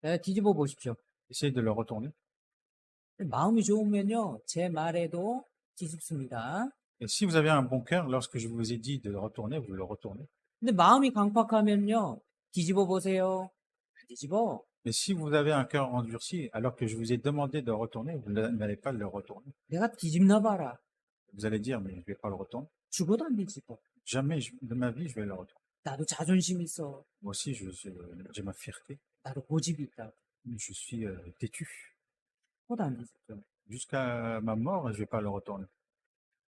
자, 뒤집어 보십시오. essayez de le retourner. 마음이 좋으면요, 제 말에도 뒤집습니다. Et si vous avez un bon cœur, lorsque je vous ai dit de le retourner, vous le retournez. 근데 마음이 강팍하면요, 뒤집어 보세요. 안 뒤집어. Mais si vous avez un cœur endurci, alors que je vous ai demandé de retourner, vous n'allez pas le retourner. 내가 뒤집나 봐라. Vous allez dire, mais je vais pas le retourner. 죽어도 안 뒤집어. Jamais de ma vie, je vais le retourner. 나도 자존심 있어. Moi aussi, j'ai ma fierté. 나도 고집이 있다. Je suis têtu. 죽어도 안 뒤집어. Jusqu'à ma mort, je vais pas le retourner.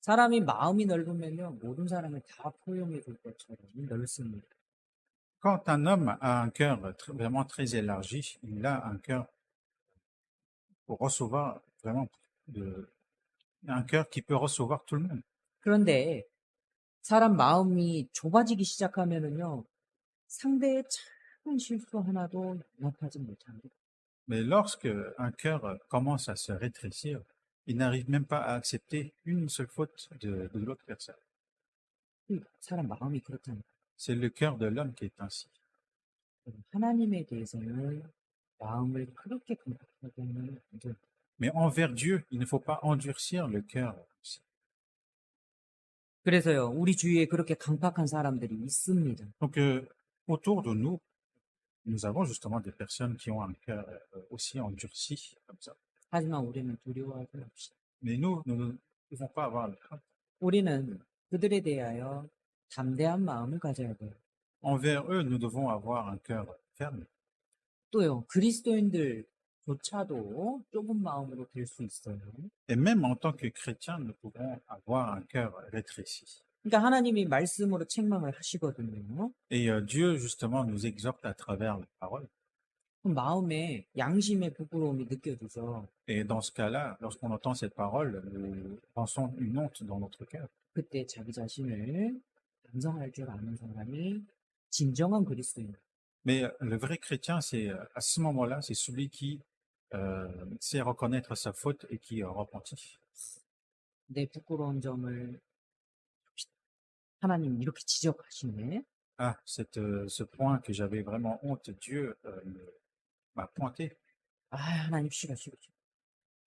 사람이 마음이 넓으면요, 모든 사람을 다 포용해 줄 것처럼 넓습니다. Quand un homme a un cœur vraiment très élargi, il a un cœur pour recevoir vraiment un cœur qui peut recevoir tout le monde. 그런데 사람 마음이 좁아지기 시작하면은요, 상대의 작은 실수 하나도 용납하지 못합니다. Mais lorsque un cœur commence à se rétrécir, il n'arrive même pas à accepter une seule faute de l'autre personne. 사람 마음이 그렇다니까. C'est le cœur de l'homme qui est ainsi. 하나님에 대해서는 마음을 그렇게 강팍하게 하면 안 돼요. Mais envers Dieu, il ne faut pas endurcir le cœur. 그래서요, 우리 주위에 그렇게 강팍한 사람들이 있습니다. Donc, autour de nous, nous avons justement des personnes qui ont un cœur aussi endurci comme ça. 하지만 우리는 두려워하지 맙시다. Mais nous ne devons pas avoir la crainte. 우리는 그들에 대하여 담대한 마음을 가져야 돼요. Envers eux, nous devons avoir un cœur ferme. 또요, 그리스도인들조차도 좁은 마음으로 될 수 있어요. Et même en tant que chrétiens, nous pouvons avoir un cœur rétréci. 그러니까 하나님이 말씀으로 책망을 하시거든요. Et Dieu, justement, nous exhorte à travers la parole. 그럼 마음에 양심의 부끄러움이 느껴지죠. Et dans ce cas-là, lorsqu'on entend cette parole, nous pensons une honte dans notre cœur. 그때 자기 자신을 반성할 줄 아는 사람이 진정한 그리스도인. Mais le vrai chrétien, c'est à ce moment-là, c'est celui qui sait reconnaître sa faute et qui repentit. 내 부끄러운 점을 하나님 이렇게 지적하시네. Ah, ce point que j'avais vraiment honte, Dieu m'a pointé. 아, 하나님 싫어, 싫어, 싫어.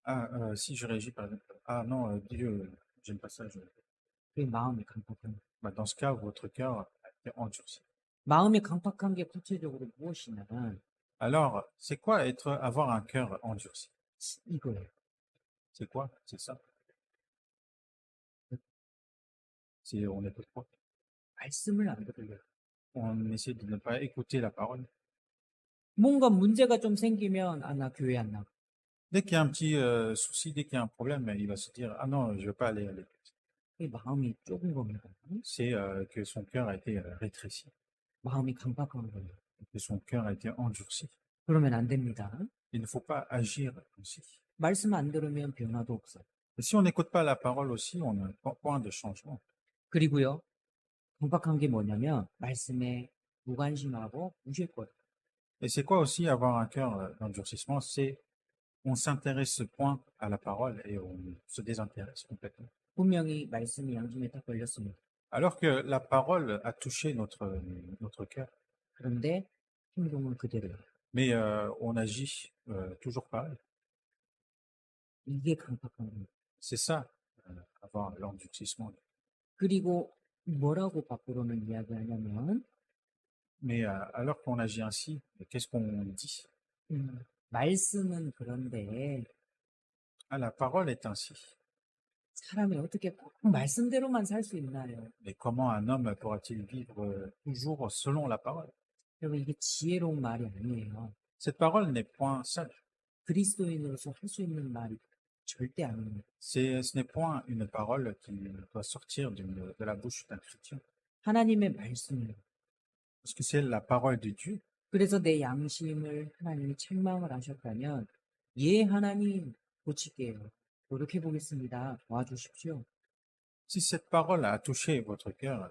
Ah, si je réagis par exemple, ah non, Dieu, j'aime pas ça. 그게 마음이 강팍한. Bah, dans ce cas, votre cœur a été endurci. 마음이 강팍한 게 구체적으로 무엇이냐면 Alors, c'est quoi avoir un cœur endurci? 이거예요. C'est quoi? C'est ça. C'est on écoute quoi? 말씀을 안 들으려고. On essaie de ne pas écouter la parole. 뭔가 문제가 좀 생기면 아, 나 교회 안 나가. Dès qu'il y a un petit souci, dès qu'il y a un problème, il va se dire, ah non, je veux pas aller à l'église. 그게 마음이 좁은 겁니다. C'est que son cœur a été rétréci, 마음이 강팍한 거예요. que son cœur a été endurci. 그러면 안 됩니다. Il ne faut pas agir ainsi. 말씀 안 들으면 변화도 없어요. Et si on n'écoute pas la parole aussi, on n'a pas point de changement. 그리고요, 강팍한 게 뭐냐면 말씀에 무관심하고 무실 거예요. Et c'est quoi aussi avoir un cœur d'endurcissement? C'est on s'intéresse point à la parole et on se désintéresse complètement. 분명히 말씀이 양심에 딱 걸렸습니다. Alors que la parole a touché notre cœur, 그런데 행동은 그대로예요. mais on agit toujours pareil. 이게 강팍한 거예요. C'est ça, avoir l'endurcissement. 그리고 뭐라고 밖으로는 이야기하냐면 Mais alors qu'on agit ainsi, qu'est-ce qu'on dit? 말씀은 그런데 Ah, la parole est ainsi. 사람이 어떻게 꼭 말씀대로만 살 수 있나요? Mais comment un homme pourra-t-il vivre toujours selon la parole? 여러분 이게 지혜로운 말이 아니에요. Cette parole n'est point sage. 그리스도인으로서 할 수 있는 말이 절대 아닙니다. Ce n'est point une parole qui doit sortir de la bouche d'un chrétien. 하나님의 말씀이에요. Parce que c'est la parole de Dieu. 그래서 내 양심을 하나님이 책망을 하셨다면 예 하나님 고칠게요. 노력해 보겠습니다. 도와주십시오. Si cette parole a touché votre cœur,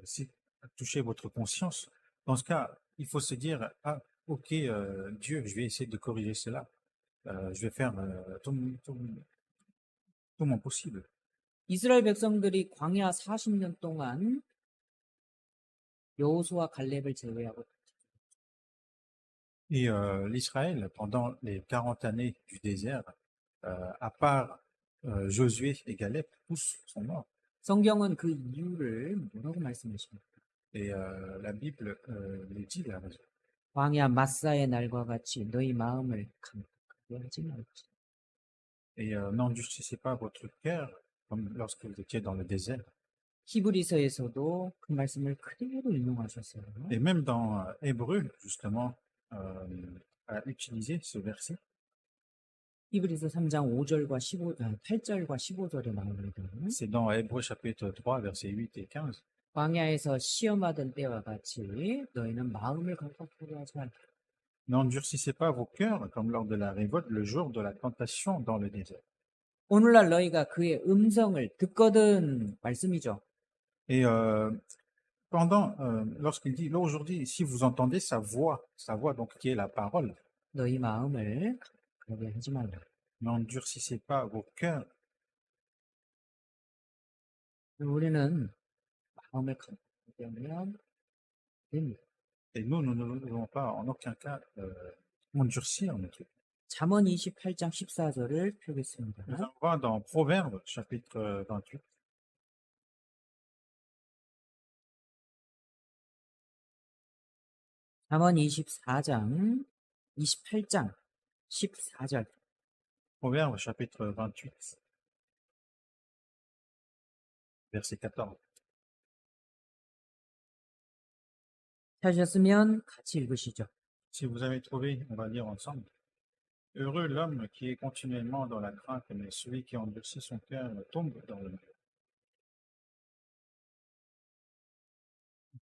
si a touché votre conscience, dans ce cas, il faut se dire, ah, ok, Dieu, je vais essayer de corriger cela. Je vais faire tout mon possible. 이스라엘 백성들이 광야 40년 동안 여호수아 갈렙을 제외하고 Et l'Israël, pendant les 40 années du désert, à part Josué et Caleb, tous sont morts. 성경은 그 이유를 뭐라고 말씀하십니까? Et la Bible le dit la raison. 광야 마사의 날과 같이 너희 마음을 강팍하게 하지 말지. Et n'endurcissez pas votre cœur comme lorsque vous étiez dans le désert. 히브리서에서도 그 말씀을 그대로 인용하셨어요. Et même dans Hébreu, justement, a utilisé ce verset. 히브리서 3장 5절과 8절과 15절에 나옵니다. C'est dans Hébreu chapitre 3, versets 8 et 15. 광야에서 시험하던 때와 같이 너희는 마음을 강팍하게 하지 말라. N'endurcissez pas vos cœurs comme lors de la révolte le jour de la tentation dans le désert. 오늘날 너희가 그의 음성을 듣거든 말씀이죠. Et lorsqu'il dit, là aujourd'hui, si vous entendez sa voix donc qui est la parole, 너희 마음을 강팍하게 하지 말라. n'endurcissez pas vos cœurs. 우리는 마음을 강팍하게 하면 됩니다. Et nous ne devons pas en aucun cas endurcir notre cœur. 잠언 28장 14절을 펴겠습니다. Nous allons voir dans Proverbes chapitre 28. 잠언 28장 14절. Proverbes chapitre 28, verset 14. 찾으셨으면 같이 읽으시죠. Si vous avez trouvé, on va lire ensemble. Heureux l'homme qui est continuellement dans la crainte, mais celui qui endurcit son cœur tombe dans le mal.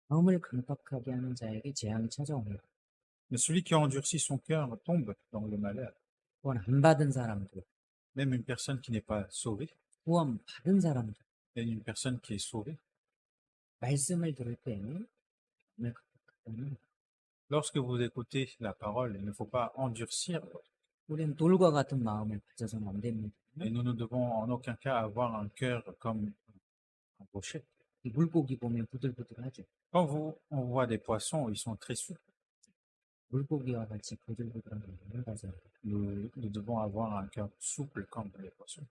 마음을 강팍하게 하는 자에게 재앙이 찾아옵니다. Mais celui qui endurcit son cœur tombe dans le malheur. 구원 안 받은 사람들, Même une personne qui n'est pas sauvée, 구원 받은 사람들, et une personne qui est sauvée, 말씀을 들을 때 마음을 강팍하게 하는 lorsque vous écoutez la parole, il ne faut pas endurcir. 우리는 돌과 같은 마음을 가져서는 안 됩니다. Et nous ne devons en aucun cas avoir un cœur comme un rocher. 이 물고기 보면 부들부들하죠. Quand on voit des poissons, ils sont très souples. 물고기와 같이 부들부들한 마음을 가져야 돼요. Nous devons avoir un cœur souple comme les poissons.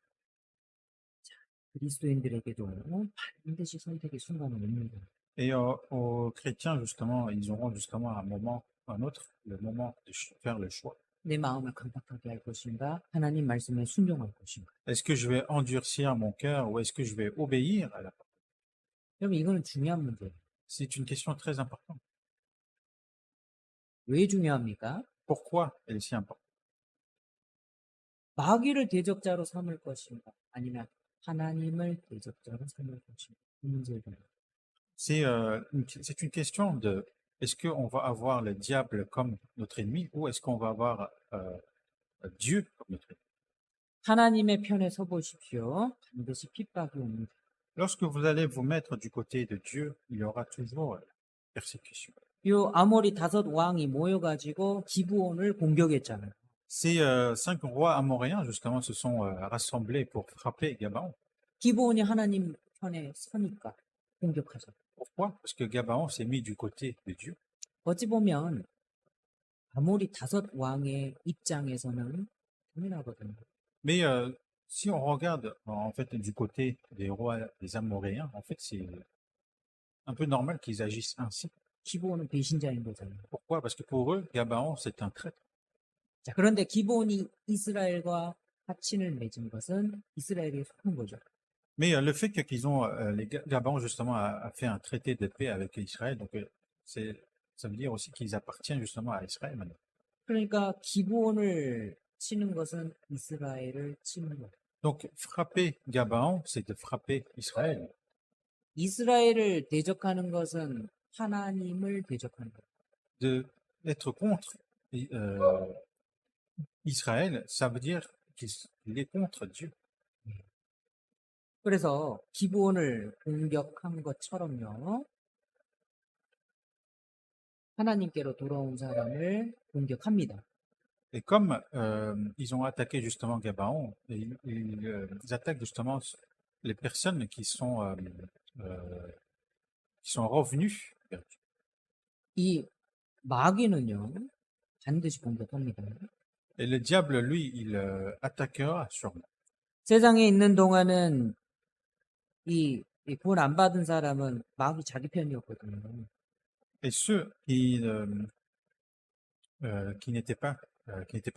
그리스도인들에게도 반드시 선택의 순간은 옵니다. Et aux chrétiens, justement, ils auront justement un autre, le moment de faire le choix. 내 마음을 강팍하게 할 것인가? 하나님 말씀에 순종할 것인가? Est-ce que je vais endurcir mon cœur ou est-ce que je vais obéir à la parole? 여러분, 이거는 중요한 문제예요. C'est une question très importante. 왜 중요합니까? Pourquoi elle est si importante? 마귀를 대적자로 삼을 것인가? 아니면 하나님을 대적자로 삼을 것인가? 이 문제예요. C'est une question de est-ce qu'on va avoir le diable comme notre ennemi ou est-ce qu'on va avoir Dieu comme notre ennemi? 하나님의 편에 서 보십시오. 반드시 핍박이 옵니다. Lorsque vous allez vous mettre du côté de Dieu, il y aura toujours persécution. 요 아모리 5 왕이 모여가지고 기브온을 공격했잖아요. Ces 5 rois amoréens, justement, se sont rassemblés pour frapper Gabaon. 기브온이 하나님 편에 서니까 공격하죠. Pourquoi? Parce que Gabaon s'est mis du côté de Dieu. 어찌 보면 아모리 5 왕의 입장에서는 당연하거든요. Mais si on regarde en fait du côté des rois des Amoréens, en fait c'est un peu normal qu'ils agissent ainsi. 기브온은 배신자인 거잖아요. Pourquoi? Parce que pour eux, Gabaon c'est un traître. 자, 그런데 기브온이 이스라엘과 합친을 맺은 것은 이스라엘에 속한 거죠. Mais le fait qu'ils ont, Gabaon justement a fait un traité de paix avec Israël, donc ça veut dire aussi qu'ils appartiennent justement à Israël maintenant. 그러니까 기브온을 치는 것은 이스라엘을 치는 거예요. Donc frapper Gabaon, c'est de frapper Israël. 이스라엘을 대적하는 것은 하나님을 대적하는 거예요. D'être contre Israël, ça veut dire qu'il est contre Dieu. 그래서 기브온을 공격한 것처럼요. 하나님께로 돌아온 사람을 공격합니다. Et comme ils ont attaqué justement Gabaon, ils attaquent justement les personnes qui sont revenues vers Dieu. 이 마귀는요. 반드시 공격합니다. Et le diable, lui, il attaquera sûrement. 세상에 있는 동안은 이 구원 안 받은 사람은 마귀 자기 편이었거든요. Et ceux qui n'étaient pas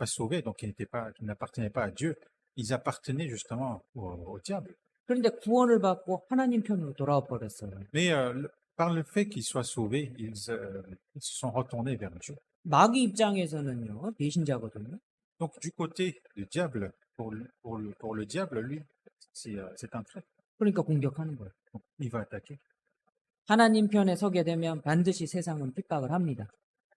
sauvés, donc qui n'appartenaient pas à Dieu, ils appartenaient justement au diable. 그런데 구원을 받고 하나님 편으로 돌아와 버렸어요. Mais par le fait qu'ils soient sauvés, ils se sont retournés vers Dieu. 마귀 입장에서는요, 배신자거든요. Donc du côté du diable, pour le diable, lui, c'est un traître. 그러니까 공격하는 거예요. Donc, il va attaquer. 하나님 편에 서게 되면 반드시 세상은 핍박을 합니다.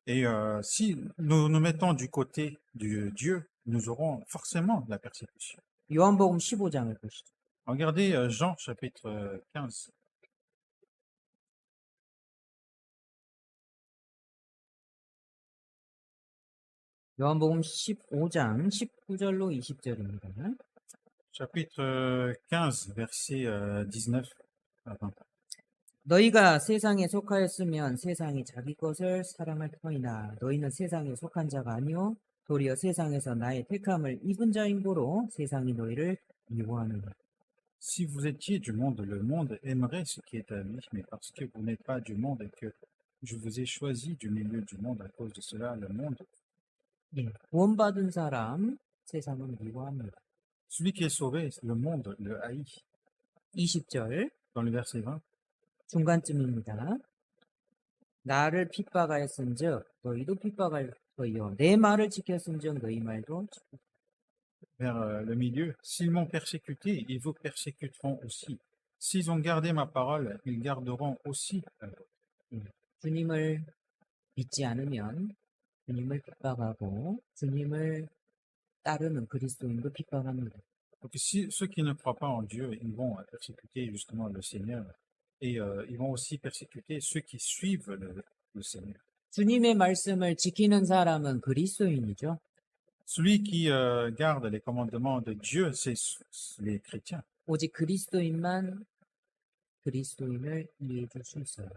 Et si nous nous mettons du côté de Dieu, nous aurons forcément de la persécution. 요한복음 15장을 보시죠. Regardez Jean chapitre 15. 요한복음 15장 19절로 20절입니다. Chapitre 15, verset 19 à 20. 너희가 세상에 속하였으면 세상이 자기 것을 사랑할 터이나 너희는 세상에 속한 자가 아니요 도리어 세상에서 나의 택함을 입은 자인고로 세상이 너희를 미워하느니라. Si vous étiez du monde, le monde aimerait ce qui est à lui, mais parce que vous n'êtes pas du monde et que je vous ai choisi du milieu du monde, à cause de cela, le monde. 예, 구원받은 사람 세상은 미워합니다. Celui qui est sauvé, le monde le haït. 20절 Dans le verset 20, 중간쯤입니다. 나를 핍박하였은즉 너희도 핍박할 터이요 내 말을 지켰은즉 너희 말도 지켰다. vers le milieu, s'ils m'ont persécuté, ils vous persécuteront aussi. S'ils ont gardé ma parole, ils garderont aussi la vôtre. 주님을 믿지 않으면 주님을 핍박하고 주님을 따르는 그리스도인도 핍박합니다. Donc si ceux qui ne croient pas en Dieu, ils vont persécuter justement le Seigneur et ils vont aussi persécuter ceux qui suivent le Seigneur. 주님의 말씀을 지키는 사람은 그리스도인이죠. Celui qui garde les commandements de Dieu, c'est les chrétiens. 오직 그리스도인만 그리스도인을 이해해 줄 수 있어요.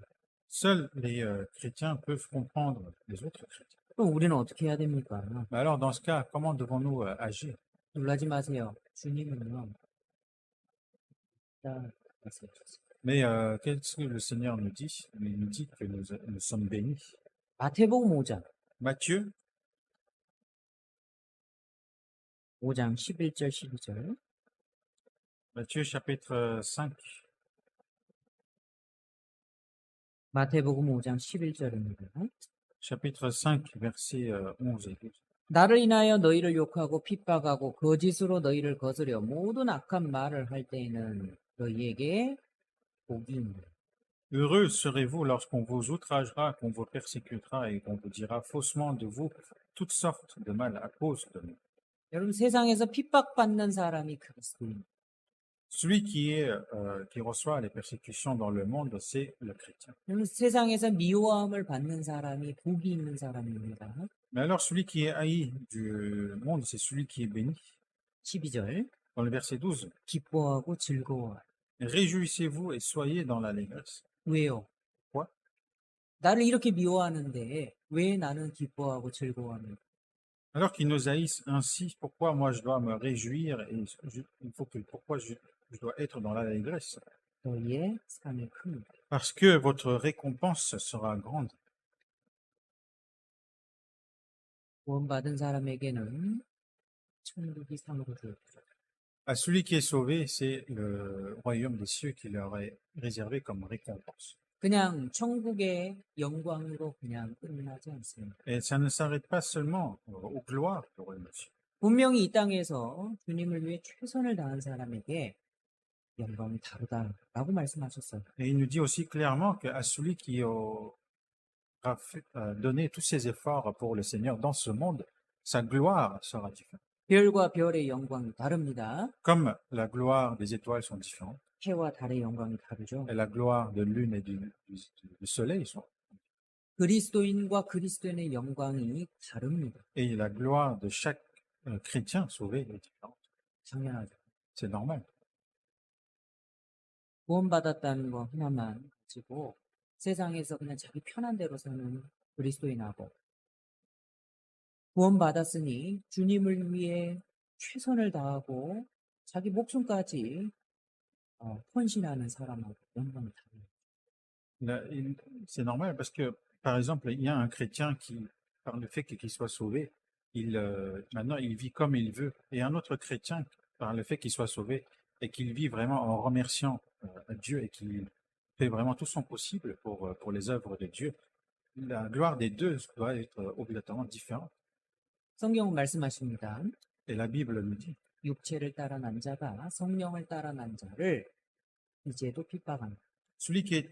Seuls les chrétiens peuvent comprendre les autres chrétiens. 그럼 우리는 어떻게 해야 됩니까? Mais alors, dans ce cas, comment devons-nous agir? 놀라지 마세요. 주님은요. 자, 말씀하셨어요. Mais qu'est-ce que le Seigneur nous dit? Il nous dit que nous sommes bénis. 마태복음 5장, Matthieu, 5장 11절 12절. Matthieu chapitre 5, 마태복음 5장 11절입니다. chapitre 5, versets 11 et 12. 나를 인하여 너희를 욕하고 핍박하고 거짓으로 너희를 거스려 모든 악한 말을 할 때에는 너희에게 복이 있느니라. Heureux serez-vous lorsqu'on vous outragera, qu'on vous persécutera et qu'on vous dira faussement de vous toutes sortes de mal à cause de nous. 여러분 세상에서 핍박받는 사람이 그리스도인. Celui qui reçoit les persécutions dans le monde, c'est le chrétien. 여러분 세상에서 미워함을 받는 사람이 복이 있는 사람입니다. Mais alors, celui qui est haï du monde, c'est celui qui est béni. 12절 Dans le verset 12, 기뻐하고 즐거워하라. réjouissez-vous et soyez dans l'allégresse. 왜요? Pourquoi? 나를 이렇게 미워하는데 왜 나는 기뻐하고 즐거워합니까? Alors qu'ils nous haïssent ainsi, pourquoi moi je dois me réjouir et pourquoi je dois être dans l'allégresse? 너희의 상이 큽니다. Parce que votre récompense sera grande. 구원받은 사람에게는 천국이 상으로 주어집니다. À celui qui est sauvé, c'est le royaume des cieux qui leur est réservé comme récompense. 그냥 천국의 영광으로 그냥 끝나지 않습니다. Et ça ne s'arrête pas seulement aux gloires du royaume des cieux. 분명히 이 땅에서 주님을 위해 최선을 다한 사람에게 영광이 다르다라고 말씀하셨어요. Et il nous dit aussi clairement qu'à celui qui aura donné tous ses efforts pour le Seigneur dans ce monde, sa gloire sera différente. 별과 별의 영광이 다릅니다. Comme la gloire des étoiles sont différentes, 해와 달의 영광이 다르죠. et la gloire de lune et du soleil sont, 그리스도인과 그리스도인의 영광이 다릅니다. et la gloire de chaque chrétien sauvé est différente. 당연하죠. C'est normal. 구원받았다는 거 하나만 가지고 세상에서 그냥 자기 편한 대로 사는 그리스도인하고 구원받았으니 주님을 위해 최선을 다하고 자기 목숨까지 헌신하는 사람하고 영광이 다릅니다. C'est normal parce que, par exemple, il y a un chrétien qui, par le fait qu'il soit sauvé, maintenant il vit comme il veut. Et un autre chrétien, par le fait qu'il soit sauvé et qu'il vit vraiment en remerciant Dieu et qu'il fait vraiment tout son possible pour les œuvres de Dieu, la gloire des deux doit être obligatoirement différente. 성경은 말씀하십니다. Et la Bible nous dit, 육체를 따라 난 자가 성령을 따라 난 자를 이제도 핍박한다. celui qui est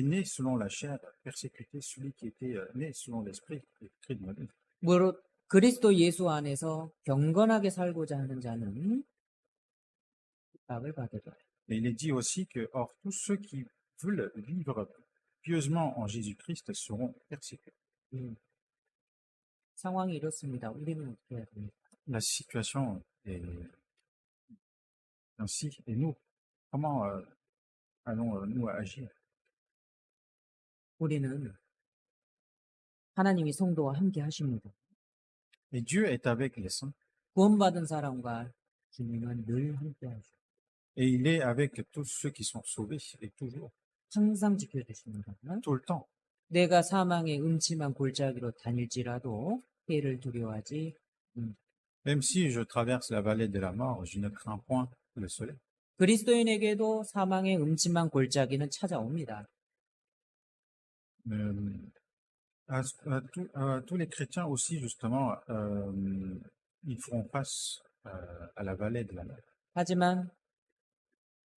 né selon la chair, persécuté, celui qui était né selon l'esprit, écrit de Moïse. 무릇 그리스도 예수 안에서 경건하게 살고자 하는 자는 핍박을 받으리라. Et il est dit aussi que, or, tous ceux qui veulent vivre pieusement en Jésus-Christ seront persécutés. 상황이 이렇습니다. 우리는 어떻게 해야 됩니까? La situation est ainsi. Et nous, comment allons-nous agir? 우리는 하나님이 성도와 함께 하십니다. Et Dieu est avec les saints. 구원받은 사람과 주님은 늘 함께 하시고 Et il est avec tous ceux qui sont sauvés et toujours, 항상 지켜주십니다. tout le temps. 내가 사망의 음침한 골짜기로 다닐지라도 해를 두려워하지 않는다. Même si je traverse la vallée de la mort, je ne crains point le soleil. 그리스도인에게도 사망의 음침한 골짜기는 찾아옵니다. À tous les chrétiens aussi, justement, ils feront face à la vallée de la mort. 하지만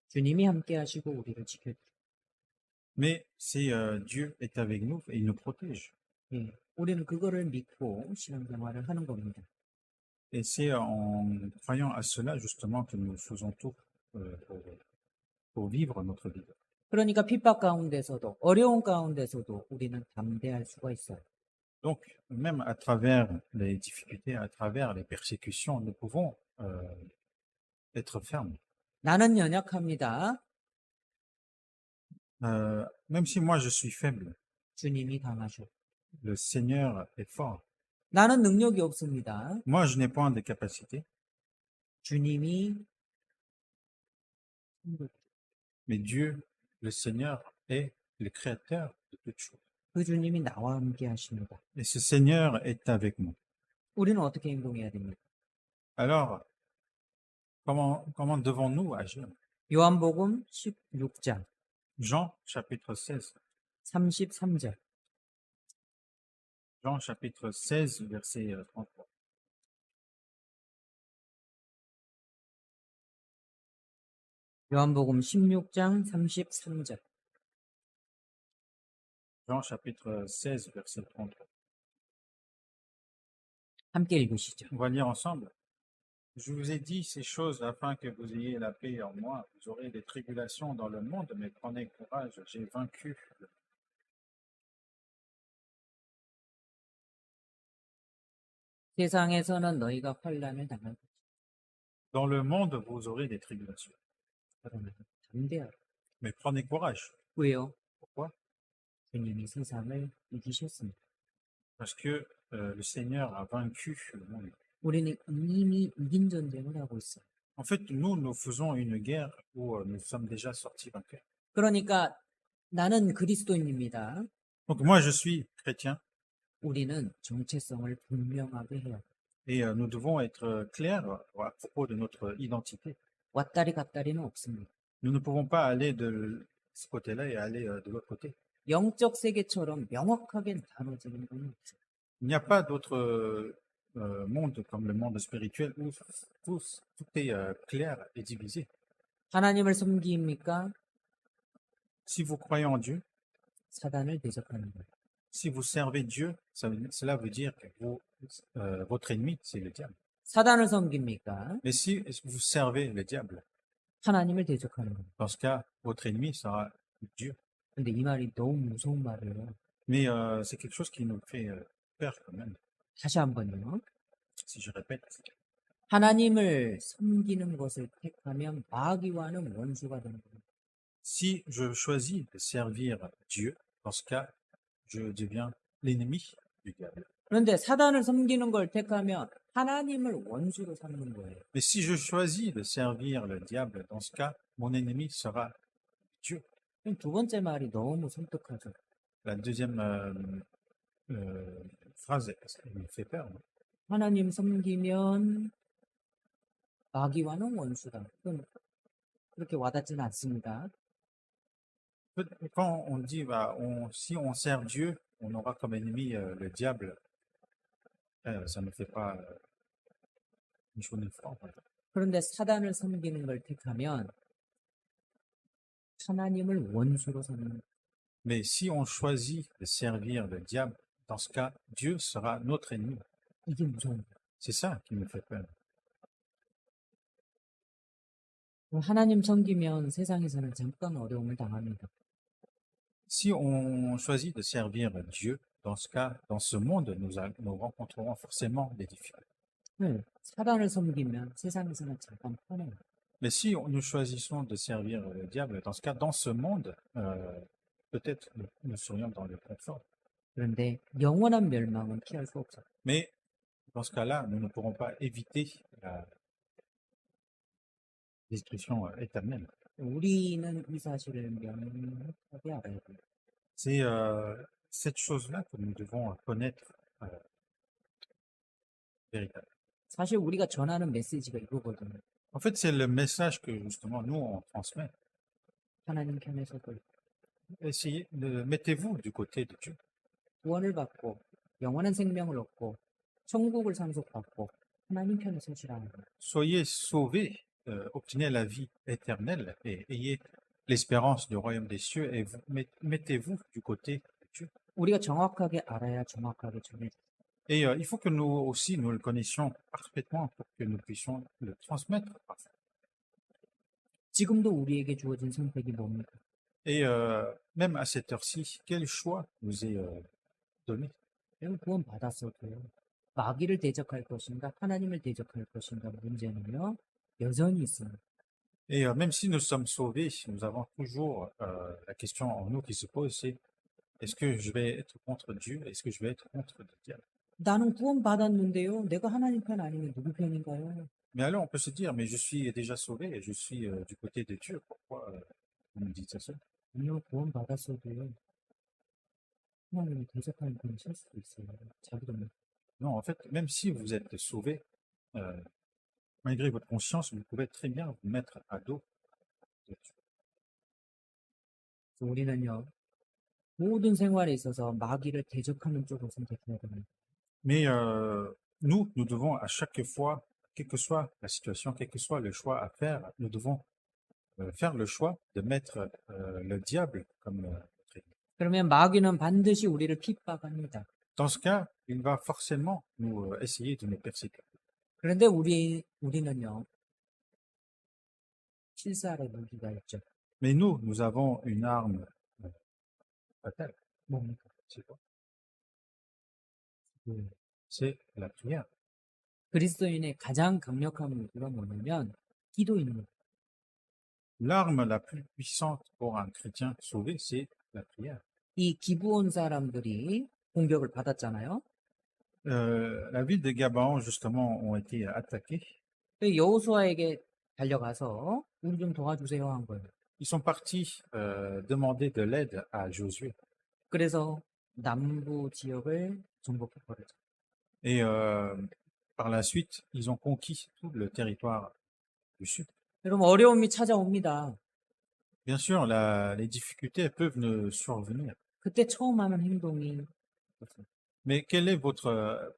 주님이 함께 하시고 우리를 지켜주십니다. Mais c'est Dieu est avec nous et il nous protège. 예, 우리는 그거를 믿고 신앙생활을 하는 겁니다. Et c'est en croyant à cela, justement, que nous faisons tout pour vivre notre vie. 그러니까 핍박 가운데서도 어려운 가운데서도 우리는 담대할 수가 있어요. Donc, même à travers les difficultés, à travers les persécutions, nous pouvons être fermes. 나는 연약합니다. Même si moi je suis faible, 주님이 강하셔. le Seigneur est fort. 나는 능력이 없습니다. Moi, je n'ai point de capacité, 주님이 mais Dieu, le Seigneur, est le créateur de toutes choses. 그 주님이 나와 함께 하십니다. Et ce Seigneur est avec nous. 우리는 어떻게 행동해야 됩니까? Alors, comment devons-nous agir? 요한복음 16장 Jean chapitre 16. 33절. Jean chapitre 16, verset 33. 요한복음 16장 33절. Jean chapitre 16, verset 33. 함께 읽으시죠. On va lire ensemble. Je vous ai dit ces choses afin que vous ayez la paix en moi. Vous aurez des tribulations dans le monde, mais prenez courage, j'ai vaincu. 세상에서는 너희가 환난을 당할 것이다. Dans le monde, vous aurez des tribulations. 그러나 담대하라. Mais prenez courage. 왜요? Pourquoi? 주님이 세상을 이기셨습니다. Parce que le Seigneur a vaincu le monde. 우리는 이미 이긴 전쟁을 하고 있어요. En fait, nous faisons une guerre où nous sommes déjà sortis vainqueurs. 그러니까 나는 그리스도인입니다. Donc moi, je suis chrétien 우리는 정체성을 분명하게 해야 돼요. et nous devons être clairs à propos de notre identité. 왔다리 갔다리는 없습니다. Nous ne pouvons pas aller de ce côté-là et aller de l'autre côté. 영적 세계처럼 명확하게 나눠지는 건 없어요. Il n'y a pas d'autre monde comme le monde spirituel où tout est clair et divisé. 하나님을 섬깁니까? Si vous croyez en Dieu, 사단을 대적하는 거예요. si vous servez Dieu, cela veut dire que votre ennemi, c'est le diable. 사단을 섬깁니까? Mais si vous servez le diable, 하나님을 대적하는 거예요. dans ce cas, votre ennemi sera Dieu. 근데 이 말이 너무 무서운 말이에요. Mais c'est quelque chose qui nous fait peur quand même. 다시 한번요. Si je répète, 하나님을 섬기는 것을 택하면 마귀와는 원수가 되는 거예요. si je choisis de servir Dieu, dans ce cas, je deviens l'ennemi du diable. 그런데 사단을 섬기는 걸 택하면 하나님을 원수로 삼는 거예요. Mais si je choisis de servir le diable, dans ce cas, mon ennemi sera Dieu. 그럼 두 번째 말이 너무 섬뜩하죠. La deuxième phrase elle me fait peur. 하나님 섬기면 마귀와는 원수다. 그건 그렇게 와닿지는 않습니다. Quand on dit, si on sert Dieu, on aura comme ennemi le diable, ça ne fait pas une chose de foi. 그런데 사단을 섬기는 걸 택하면 하나님을 원수로 삼는 거예요. Mais si on choisit de servir le diable, dans ce cas, Dieu sera notre ennemi. 이게 무서운 거예요. C'est ça qui me fait peur. 하나님 섬기면 세상에서는 잠깐 어려움을 당합니다. Si on choisit de servir Dieu, dans ce cas, dans ce monde, nous rencontrerons forcément des difficultés. 네, 사단을 섬기면 세상에서는 잠깐 편해요. Mais si nous choisissons de servir le diable, dans ce cas, dans ce monde, peut-être nous serions dans le confort. 그런데 영원한 멸망은 피할 수 없어요. Mais dans ce cas-là, nous ne pourrons pas éviter la destruction éternelle. 우리는 이 사실을 명확하게 알아야 돼요. C'est cette chose-là que nous devons connaître véritablement. 사실 우리가 전하는 메시지가 이거거든요. En fait, c'est le message que justement nous on transmet. 하나님 편에 서고 Mettez-vous du côté de Dieu. 구원을 받고 영원한 생명을 얻고 천국을 상속받고 하나님 편에 서시라는 거예요. Soyez sauvés, obtenez la vie éternelle et ayez l'espérance du royaume des cieux et mettez-vous du côté de Dieu. 우리가 정확하게 알아야 정확하게 전해. Et il faut que nous aussi nous le connaissions parfaitement pour que nous puissions le transmettre parfaitement. 지금도 우리에게 주어진 선택이 뭡니까? Et même à cette heure-ci, quel choix nous est donné? 여러분 구원 받았어도 마귀를 대적할 것인가 하나님을 대적할 것인가 문제는요 여전히 있어요. Et même si nous sommes sauvés, nous avons toujours la question en nous qui se pose, c'est est-ce que je vais être contre Dieu? Est-ce que je vais être contre le diable? 나는 구원받았는데요. 내가 하나님 편 아니면 누구 편인가요? Mais alors on peut se dire, mais je suis déjà sauvé et je suis du côté de Dieu. Pourquoi vous me dites ça? 아니요, 구원받았어도요. 하나님이 대적하는 편이 실 수도 있어요. 자기도 모르고. Non, en fait, même si vous êtes sauvé, euh, malgré votre conscience, vous pouvez très bien vous mettre à dos de Dieu. 그래서 우리는요, 모든 생활에 있어서 마귀를 대적하는 쪽을 선택해야 됩니다. Mais nous devons à chaque fois, quelle que soit la situation, quel que soit le choix à faire, nous devons faire le choix de mettre le diable comme notre ennemi. 그러면 마귀는 반드시 우리를 핍박합니다. Dans ce cas, il va forcément nous essayer de nous persécuter. 그런데 우리는요, 실사의 무기가 있죠. Mais nous avons une arme fatale. 뭡니까? C'est quoi? 그 C'est la prière. 그리스도인의 가장 강력한 무기가 뭐냐면 기도입니다. L'arme la plus puissante pour un chrétien sauvé, c'est la prière. 이 기브온 사람들이 공격을 받았잖아요. La ville de Gabaon, justement, ont été attaquées. 여호수아에게 달려가서 우리 좀 도와주세요 한 거예요. Ils sont partis demander de l'aide à Josué. 그래서 남부 지역을 정복해버렸죠. Et par la suite, ils ont conquis tout le territoire du sud. 여러분 어려움이 찾아옵니다. Bien sûr, les difficultés peuvent nous survenir. 그때 처음 하는 행동이 Mais quelle est votre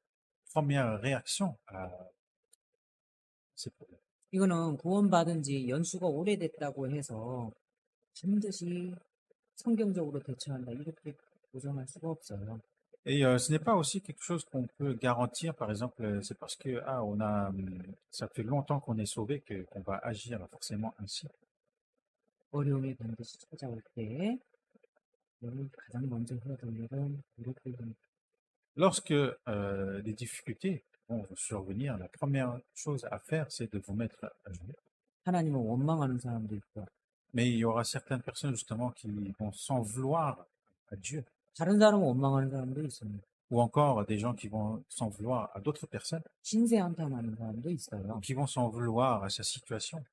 première réaction à ces problèmes? 이거는 구원받은 지 연수가 오래됐다고 해서 반드시 성경적으로 대처한다 이렇게 보장할 수가 없어요. Et ce n'est pas aussi quelque chose qu'on peut garantir, par exemple, c'est parce que ça fait longtemps qu'on est sauvé qu'on va agir forcément ainsi. 어려움이 반드시 찾아올 때 여러분 가장 먼저 해야 될 일은 무릎 꿇는 Lorsque les difficultés vont vous survenir, la première chose à faire, c'est de vous mettre à genoux. 하나님을 원망하는 사람도 있고 Mais il y aura certaines personnes justement qui vont s'en vouloir à Dieu, 다른 사람을 원망하는 사람도 있습니다. ou encore des gens qui vont s'en vouloir à d'autres personnes, 신세 한탄하는 사람도 있어요. ou qui vont s'en vouloir à sa situation.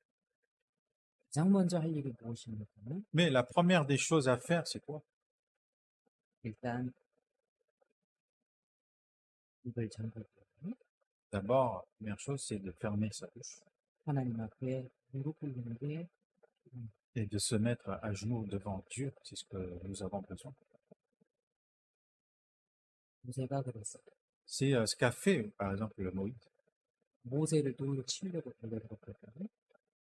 가장 먼저 할 일이 무엇입니까? Mais la première des choses à faire, c'est quoi? 일단 입을 잠그고 D'abord, la première chose, c'est de fermer sa bouche 하나님 앞에 무릎 꿇는 게 et de se mettre à genoux devant Dieu. C'est ce que nous avons besoin. 모세가 그랬어요. C'est ce qu'a fait, par exemple, le Moïse. 모세를 돌로 치려고 달려들었거든요.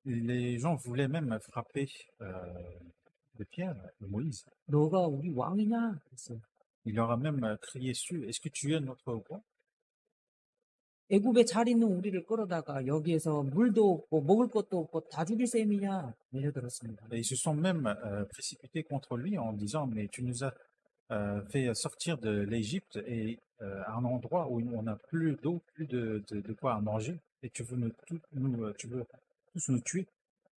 Les gens voulaient même frapper de pierre le Moïse. 너가 우리 왕이냐? 그랬어요. Il leur a même crié dessus, est-ce que tu es notre roi? 애굽에 잘 있는 우리를 끌어다가 여기에서 물도 없고 먹을 것도 없고 다 죽일 셈이냐? 내려들었습니다. Et ils se sont même précipités contre lui en disant, mais tu nous as fait sortir de l'Égypte et à un endroit où on n'a plus d'eau, plus de quoi à manger, et tu veux tu veux tous nous tuer.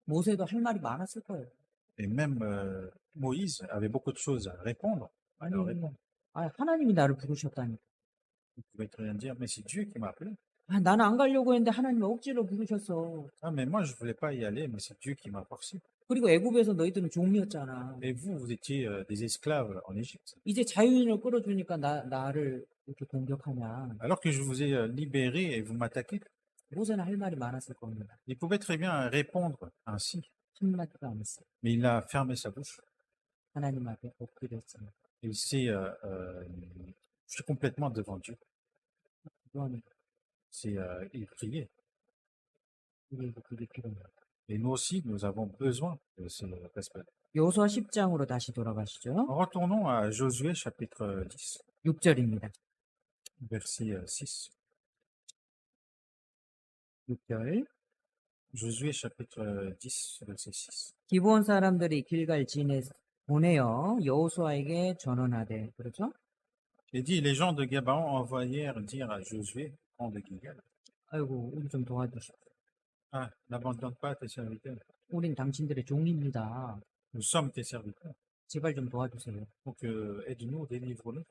모세도 할 말이 많았을 거예요. Et même Moïse avait beaucoup de choses à répondre. 아니, Alors, répondre. 하나님이 나를 부르셨다니. Il pouvait très bien dire, mais c'est Dieu qui m'a appelé. 나는 안 가려고 했는데 하나님이 억지로 부르셨어. Ah, mais moi, je voulais pas y aller, mais c'est Dieu qui m'a forcé. 그리고 애굽에서 너희들은 종이었잖아. Et vous étiez des esclaves en Égypte. 이제 자유인을 끌어주니까 나를 이렇게 공격하냐. Alors que je vous ai libéré et vous m'attaquez. 모세는 할 말이 많았을 겁니다. Il pouvait très bien répondre ainsi, 한마디도 안 했어요. mais il a fermé sa bouche. 하나님 앞에 엎드렸어요. Il s'est jeté complètement devant Dieu. 그거는 Il priait. 우리에게 그게 필요합니다. Et nous aussi, nous avons besoin de ce respect. 여호수아 10장으로 다시 돌아가시죠. Retournons à Josué chapitre 10, 6절입니다. verset 6. 6절. Josué chapitre 10, verset 6. 기브온 사람들이 길갈 진에 보내어 여호수아에게 전언하되 그렇죠? Il dit, les gens de Gabaon envoyèrent dire à Josué, camp de Gilgal, 아이고 우리 좀 도와주십시오. ah, n'abandonne pas tes serviteurs. 우린 당신들의 종입니다. Nous sommes tes serviteurs. 제발 좀 도와주세요. Donc, aide-nous, délivre-nous.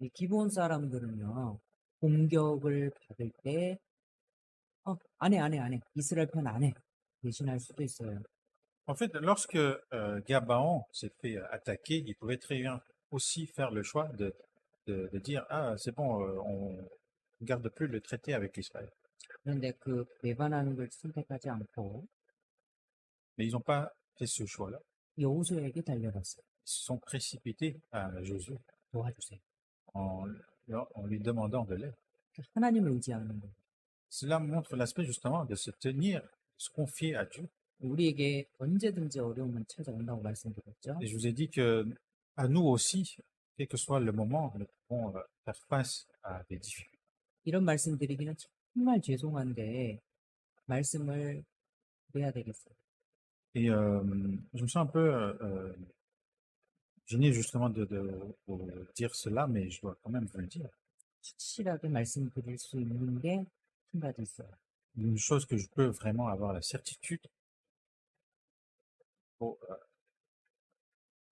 이 기브온 사람들은요, 공격을 받을 때, 안 해. 이스라엘 편 안 해. 대신할 수도 있어요. En fait, lorsque Gabaon s'est fait attaquer, il pouvait très bien aussi faire le choix de dire, ah, c'est bon, on ne garde plus le traité avec Israël. 그런데 그 배반하는 걸 선택하지 않고 Mais ils n'ont pas fait ce choix-là. 여호수아에게 달려갔어요. Ils se sont précipités à Josué 도와주세요. en, en lui demandant de l'aide. 하나님을 의지하는 거예요. Cela montre l'aspect justement de se tenir, de se confier à Dieu. 우리에게 언제든지 어려움은 찾아온다고 말씀드렸죠. Et je vous ai dit que à nous aussi, quel que soit le moment, nous pouvons faire face à des difficultés. 이런 말씀 드리기는 정말 죄송한데 말씀을 드려야 되겠어요. Et je me sens un peu gêné justement de vous dire cela, mais je dois quand même vous le dire. 확실하게 말씀드릴 수 있는 게 한 가지 있어요. Une chose que je peux vraiment avoir la certitude pour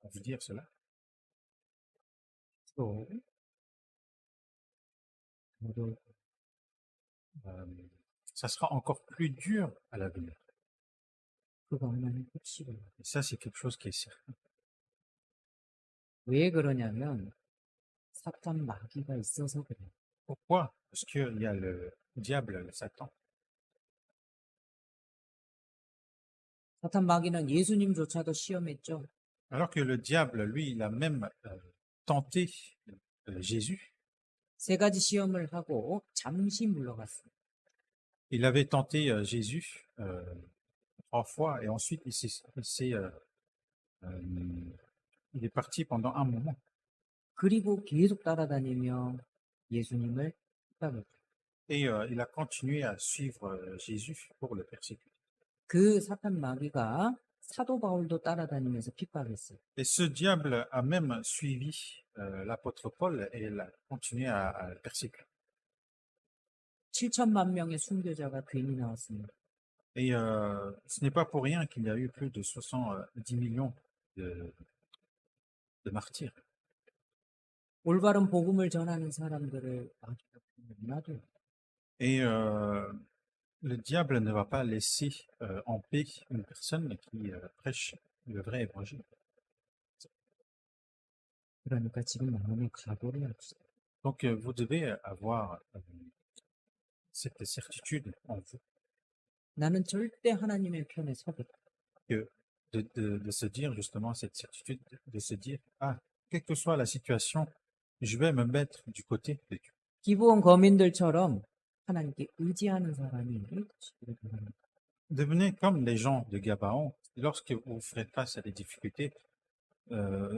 vous dire cela, 또 저도 euh, ça sera encore plus dur à l'avenir. 그거 하나는 확실해요. Et ça, c'est quelque chose qui est certain. 왜 그러냐면 사탄 마귀가 있어서 그래요. Pourquoi? Parce qu'il y a le diable, le Satan. 사탄 마귀는 예수님조차도 시험했죠. Alors que le diable, lui, il a même tenté Jésus. 세 가지 시험을 하고 잠시 물러갔어요. Il avait tenté Jésus 3 fois et ensuite il est parti pendant un moment. 그리고 계속 따라다니며 예수님을 핍박했죠. Et il a continué à suivre Jésus pour le persécuter. 그 사탄 마귀가 사도 바울도 따라다니면서 핍박했어요. Et ce diable a même suivi l'apôtre Paul et il a continué à le persécuter. 7천만 명의 순교자가 괜히 나왔습니다. Et ce n'est pas pour rien qu'il y a eu plus de 70 millions de martyrs. 올바른 복음을 전하는 사람들을 마귀가 놔둬요. Et le diable ne va pas laisser en paix une personne qui prêche le vrai évangile. 그러니까 지금 마음에 각오를 합시다. Donc vous devez avoir cette certitude en vous 나는 절대 하나님의 편에 서겠다. de se dire justement cette certitude, de se dire, ah, quelle que soit la situation, je vais me mettre du côté de Dieu. 기브온 거민들처럼 하나님께 의지하는 사람이 되시기를 바랍니다. Devenez comme les gens de Gabaon. Lorsque vous ferez face à des difficultés,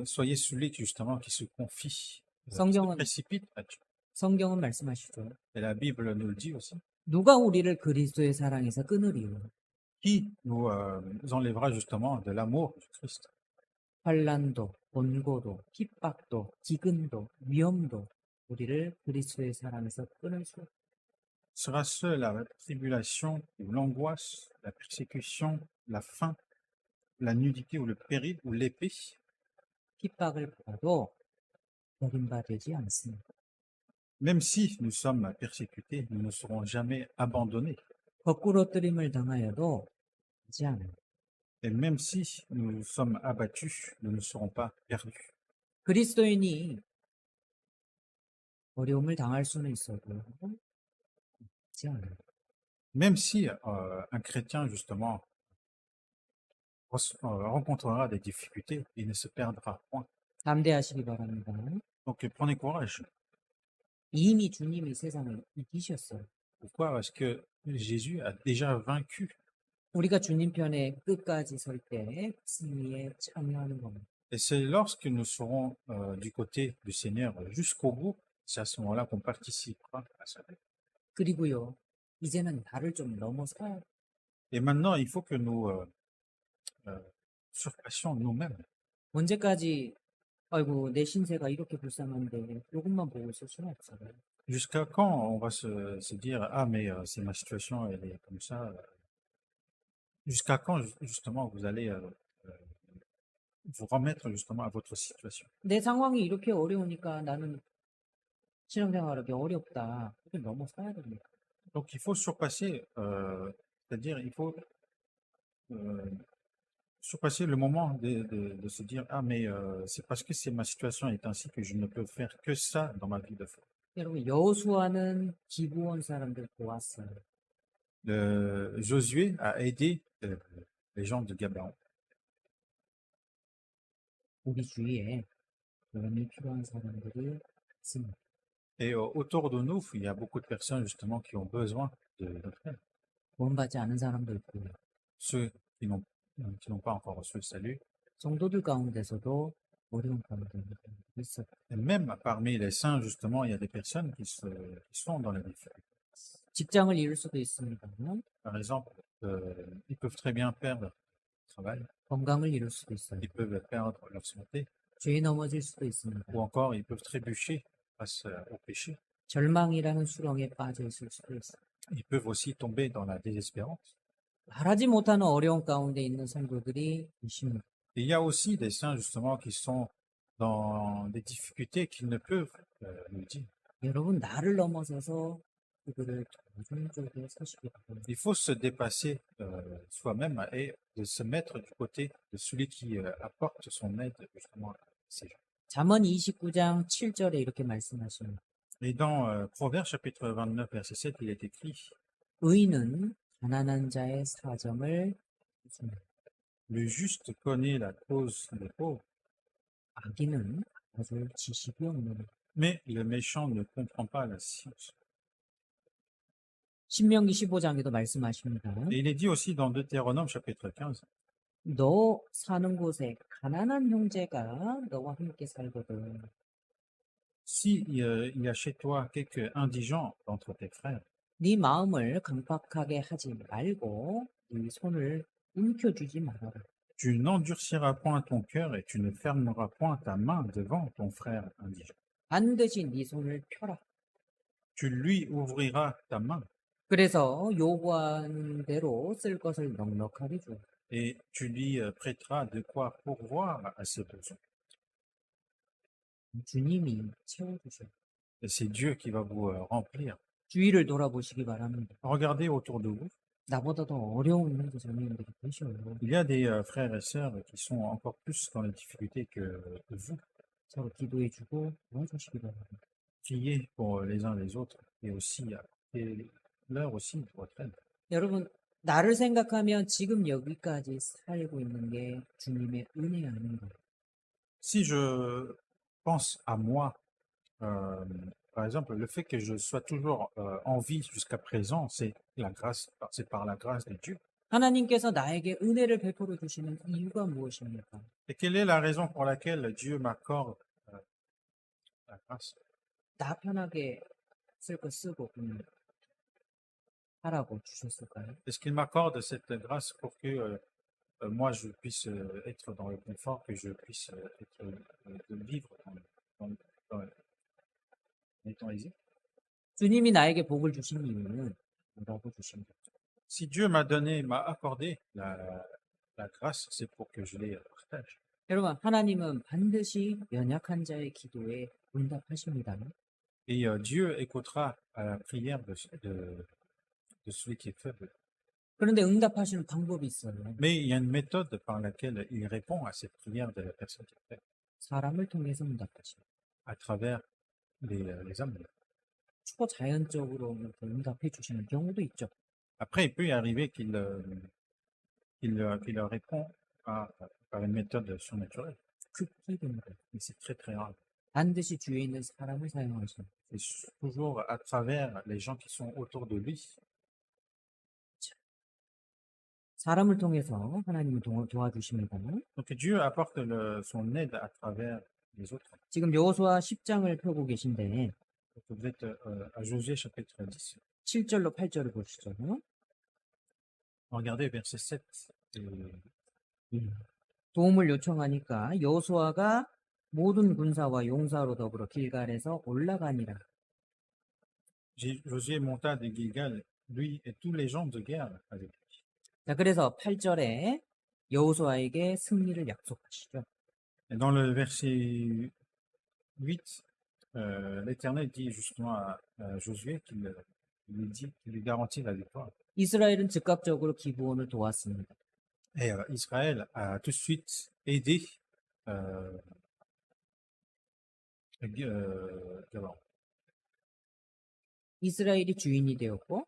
soyez celui justement qui se confie, qui se 성경은 précipite à Dieu. 성경은 말씀하시죠. Et la Bible nous le dit aussi. 누가 우리를 그리스도의 사랑에서 끊으리요? Qui nous enlèvera justement de l'amour du Christ? 환난도, 번고도, 핍박도, 기근도, 위험도 우리를 그리스도의 사랑에서 끊을 수 없어요. Sera-ce la tribulation ou l'angoisse, la persécution, la faim, la nudité ou le péril ou l'épée? 핍박을 받아도 버림받지 않습니다. Même si nous sommes persécutés, nous ne serons jamais abandonnés. 거꾸로뜨림을 당하여도 하지 않아요. Et même si nous sommes abattus, nous ne serons pas perdus. 그리스도인이 어려움을 당할 수는 있어도 하지 않아요. Même si un chrétien, justement, rencontrera des difficultés, il ne se perdra point. 담대하시기 바랍니다. Donc prenez courage. 이미 주님이 세상을 이기셨어요. Pourquoi? Parce que Jésus a déjà vaincu. 우리가 주님 편에 끝까지 설 때 승리에 참여하는 겁니다. Et c'est lorsque nous serons du côté du Seigneur jusqu'au bout, c'est à ce moment-là qu'on participera à sa vie. 그리고요, 이제는 나를 좀 넘어서야 Et maintenant, il faut que nous surpassions nous-mêmes. 언제까지 아이고 내 신세가 이렇게 불쌍한데 이것만 보고 있을 수는 없어요. Jusqu'à quand on va se dire, ah mais c'est ma situation, elle est comme ça. Jusqu'à quand, justement, vous allez euh, vous remettre justement à votre situation? 내 상황이 이렇게 어려우니까 나는 신앙생활하기 어렵다. 이걸 넘어서야 됩니다. Donc, il faut surpasser, c'est-à-dire, il faut euh, surpasser le moment de se dire, ah, mais c'est parce que c'est ma situation est ainsi que je ne peux faire que ça dans ma vie de foi. 여러분, 여호수아는 기브온 사람들 도왔어요. Josué a aidé les gens de Gabaon. 우리 주위에 도움이 필요한 사람들이 있습니다. Et autour de nous, il y a beaucoup de personnes justement qui ont besoin de frères. 구원받지 않은 사람도 있고요. Ceux qui n'ont pas encore reçu le salut. 성도들 가운데서도 어려운 가운데 있는 사람들이 있어요. Et même parmi les saints, justement, il y a des personnes qui sont dans la difficulté. 직장을 잃을 수도 있습니다. Par exemple, ils peuvent très bien perdre le travail, 건강을 잃을 수도 있어요. ils peuvent perdre leur santé, 죄에 넘어질 수도 있습니다. ou encore ils peuvent trébucher face au péché. 절망이라는 수렁에 빠져 있을 수도 있어요. Ils peuvent aussi tomber dans la désespérance. 말하지 못하는 어려운 가운데 있는 성도들이 있습니다. Et il y a aussi des saints, justement, qui sont dans des difficultés qu'ils ne peuvent nous dire. 여러분, 나를 넘어서서 그들을 도와주는 쪽에 서시기 바랍니다. Il faut se dépasser soi-même et de se mettre du côté de celui qui apporte son aide justement à ces gens. 잠언 29장 7절에 이렇게 말씀하십니다. Et dans Proverbe chapitre 29 verset 7, il est écrit, 의인은 가난한 자의 사정을 묻습니다. le juste connaît la cause des pauvres, 악인은 아주 지식이 없는 mais le méchant ne comprend pas la science. 신명기 15장에도 말씀하십니다. Et il est dit aussi dans Deutéronome chapitre 15, 너 사는 곳에 가난한 형제가 너와 함께 살거든. si il y a chez toi quelques indigents d'entre tes frères, 네 마음을 강팍하게 하지 말고 네 손을 움켜쥐지 말아라. tu n'endurciras point ton cœur et tu ne fermeras point ta main devant ton frère indigent. 반드시 네 손을 펴라. Tu lui ouvriras ta main 그래서 요구한 대로 쓸 것을 넉넉하게 줘. et tu lui prêteras de quoi pourvoir à ses besoins. 주님이 채워주셔. Et c'est Dieu qui va vous remplir. 주위를 돌아보시기 바랍니다. Regardez autour de vous. 나보다 더 어려운 형제 자매님들이 계셔요. Il y a des frères et sœurs qui sont encore plus dans les difficultés que vous. 서로 기도해주고 도와주시기 바랍니다. Priez pour les uns les autres et aussi et leur aussi votre aide. 여러분, 나를 생각하면 지금 여기까지 살고 있는 게 주님의 은혜 아닌가. Si je pense à moi, par exemple, le fait que je sois toujours en vie jusqu'à présent, c'est la grâce, c'est par la grâce de Dieu. 하나님께서 나에게 은혜를 베풀어 주시는 이유가 무엇입니까? Et quelle est la raison pour laquelle Dieu m'accorde la grâce? 나 편하게 쓸 거 쓰고 그냥 하라고 주셨을까요? Est-ce qu'il m'accorde cette grâce pour que moi je puisse être dans le confort, que je puisse de vivre dans les temps aisés? 주님이 나에게 복을 주신 이유는 뭐라고 주신 거죠? Si Dieu m'a accordé la grâce, c'est pour que je les partage. 여러분, 하나님은 반드시 연약한 자의 기도에 응답하십니다. Et Dieu écoutera à la prière de celui qui est faible. 그런데 응답하시는 방법이 있어요. Mais il y a une méthode par laquelle il répond à cette prière de la personne qui est faible, 사람을 통해서 응답하십니다. à travers les hommes. 초자연적으로 이렇게 응답해 주시는 경우도 있죠. Après, il peut y arriver qu'il leur répond par une méthode surnaturelle. 극히 드물어요. Mais c'est très très rare. 반드시 주위에 있는 사람을 사용하시는 C'est toujours à travers les gens qui sont autour de lui. 사람을 통해서 하나님을 도와주십니다. Donc Dieu apporte son aide à travers les autres. 지금 여호수아 10장을 펴고 계신데 Donc vous êtes à Josué chapitre 10. 7절로 8절을 보시죠. Regardez verset 7. 도움을 요청하니까 여호수아가 모든 군사와 용사로 더불어 길갈에서 올라가니라. Josué monta de Gilgal, lui et tous les gens de guerre avec lui. 자, 그래서 8절에 여호수아에게 승리를 약속하시죠. Et dans le verset 8, l'Éternel dit justement à Josué qu'il lui dit, qu'il lui garantit la victoire. 이스라엘은 즉각적으로 기브온을 도왔습니다. Et Israël a tout de suite aidé euh, Gabon. 이스라엘이 주인이 되었고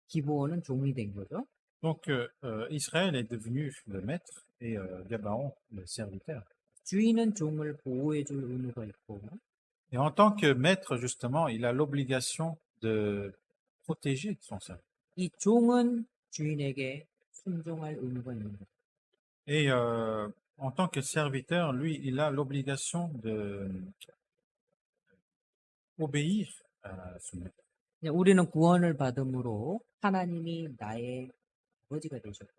기브온은 종이 된 거죠. Donc Israël est devenu le maître et Gabaon le serviteur. 주인은 종을 보호해 줄 의무가 있고 Et en tant que maître, justement, il a l'obligation de protéger son serviteur. 이 종은 주인에게 순종할 의무가 있는 거죠. Et en tant que serviteur, lui, il a l'obligation de obéir à son maître. 그냥 우리는 구원을 받음으로 하나님이 나의 아버지가 되셨고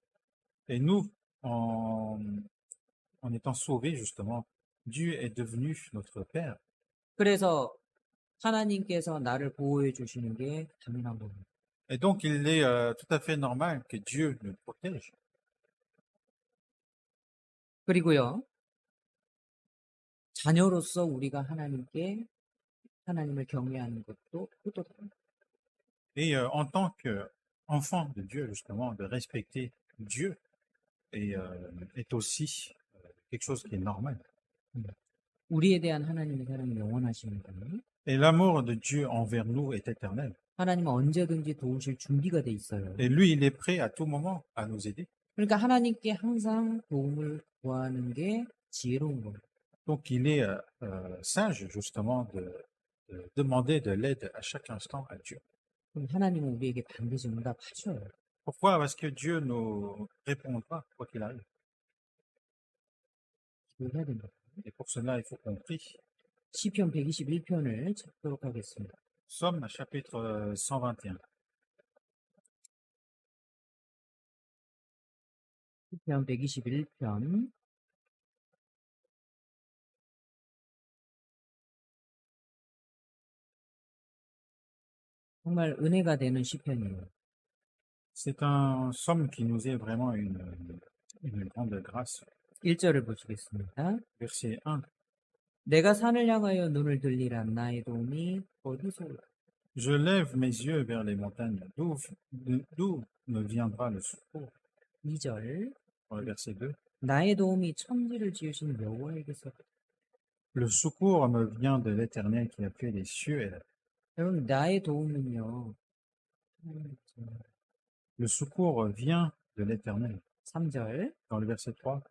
Et nous, en étant sauvés, justement, Dieu est devenu notre Père. 그래서 하나님께서 나를 보호해 주시는 게 당연한 겁니다. Et donc, il est tout à fait normal que Dieu nous protège. 그리고요, 자녀로서 우리가 하나님을 경외하는 것도 의도합니다. Et en tant qu'enfant de Dieu, justement, de respecter Dieu est aussi quelque chose qui est normal. 우리에 대한 하나님의 사랑이 영원하십니다. Et l'amour de Dieu envers nous est éternel. 하나님은 언제든지 도우실 준비가 돼 있어요. Et lui, il est prêt à tout moment à nous aider. 그러니까 하나님께 항상 도움을 구하는 게 지혜로운 거예요. Donc, il est sage, justement, de demander de l'aide à chaque instant à Dieu. 그럼 하나님은 우리에게 반드시 응답하셔요. Pourquoi? Parce que Dieu nous répondra, quoi qu'il arrive. 기도해야 됩니다. Et pour cela, il faut qu'on prie. 시편 121편을 찾도록 하겠습니다. Psaume chapitre 121. 시편 121편 정말 은혜가 되는 시편이에요. C'est un psaume qui nous est vraiment une grande grâce. 1절을 보시겠습니다. Verset 1. 내가 산을 향하여 눈을 들리라 나의 도움이 어디서 올까? Je lève mes yeux vers les montagnes. D'où me viendra le secours? 2절 Dans le verset 2. 나의 도움이 천지를 지으신 여호와에게서. Le secours me vient de l'Éternel qui a fait les cieux et la terre. 여러분 나의 도움은요. Le secours vient de l'Éternel. 3절 Dans le verset 3.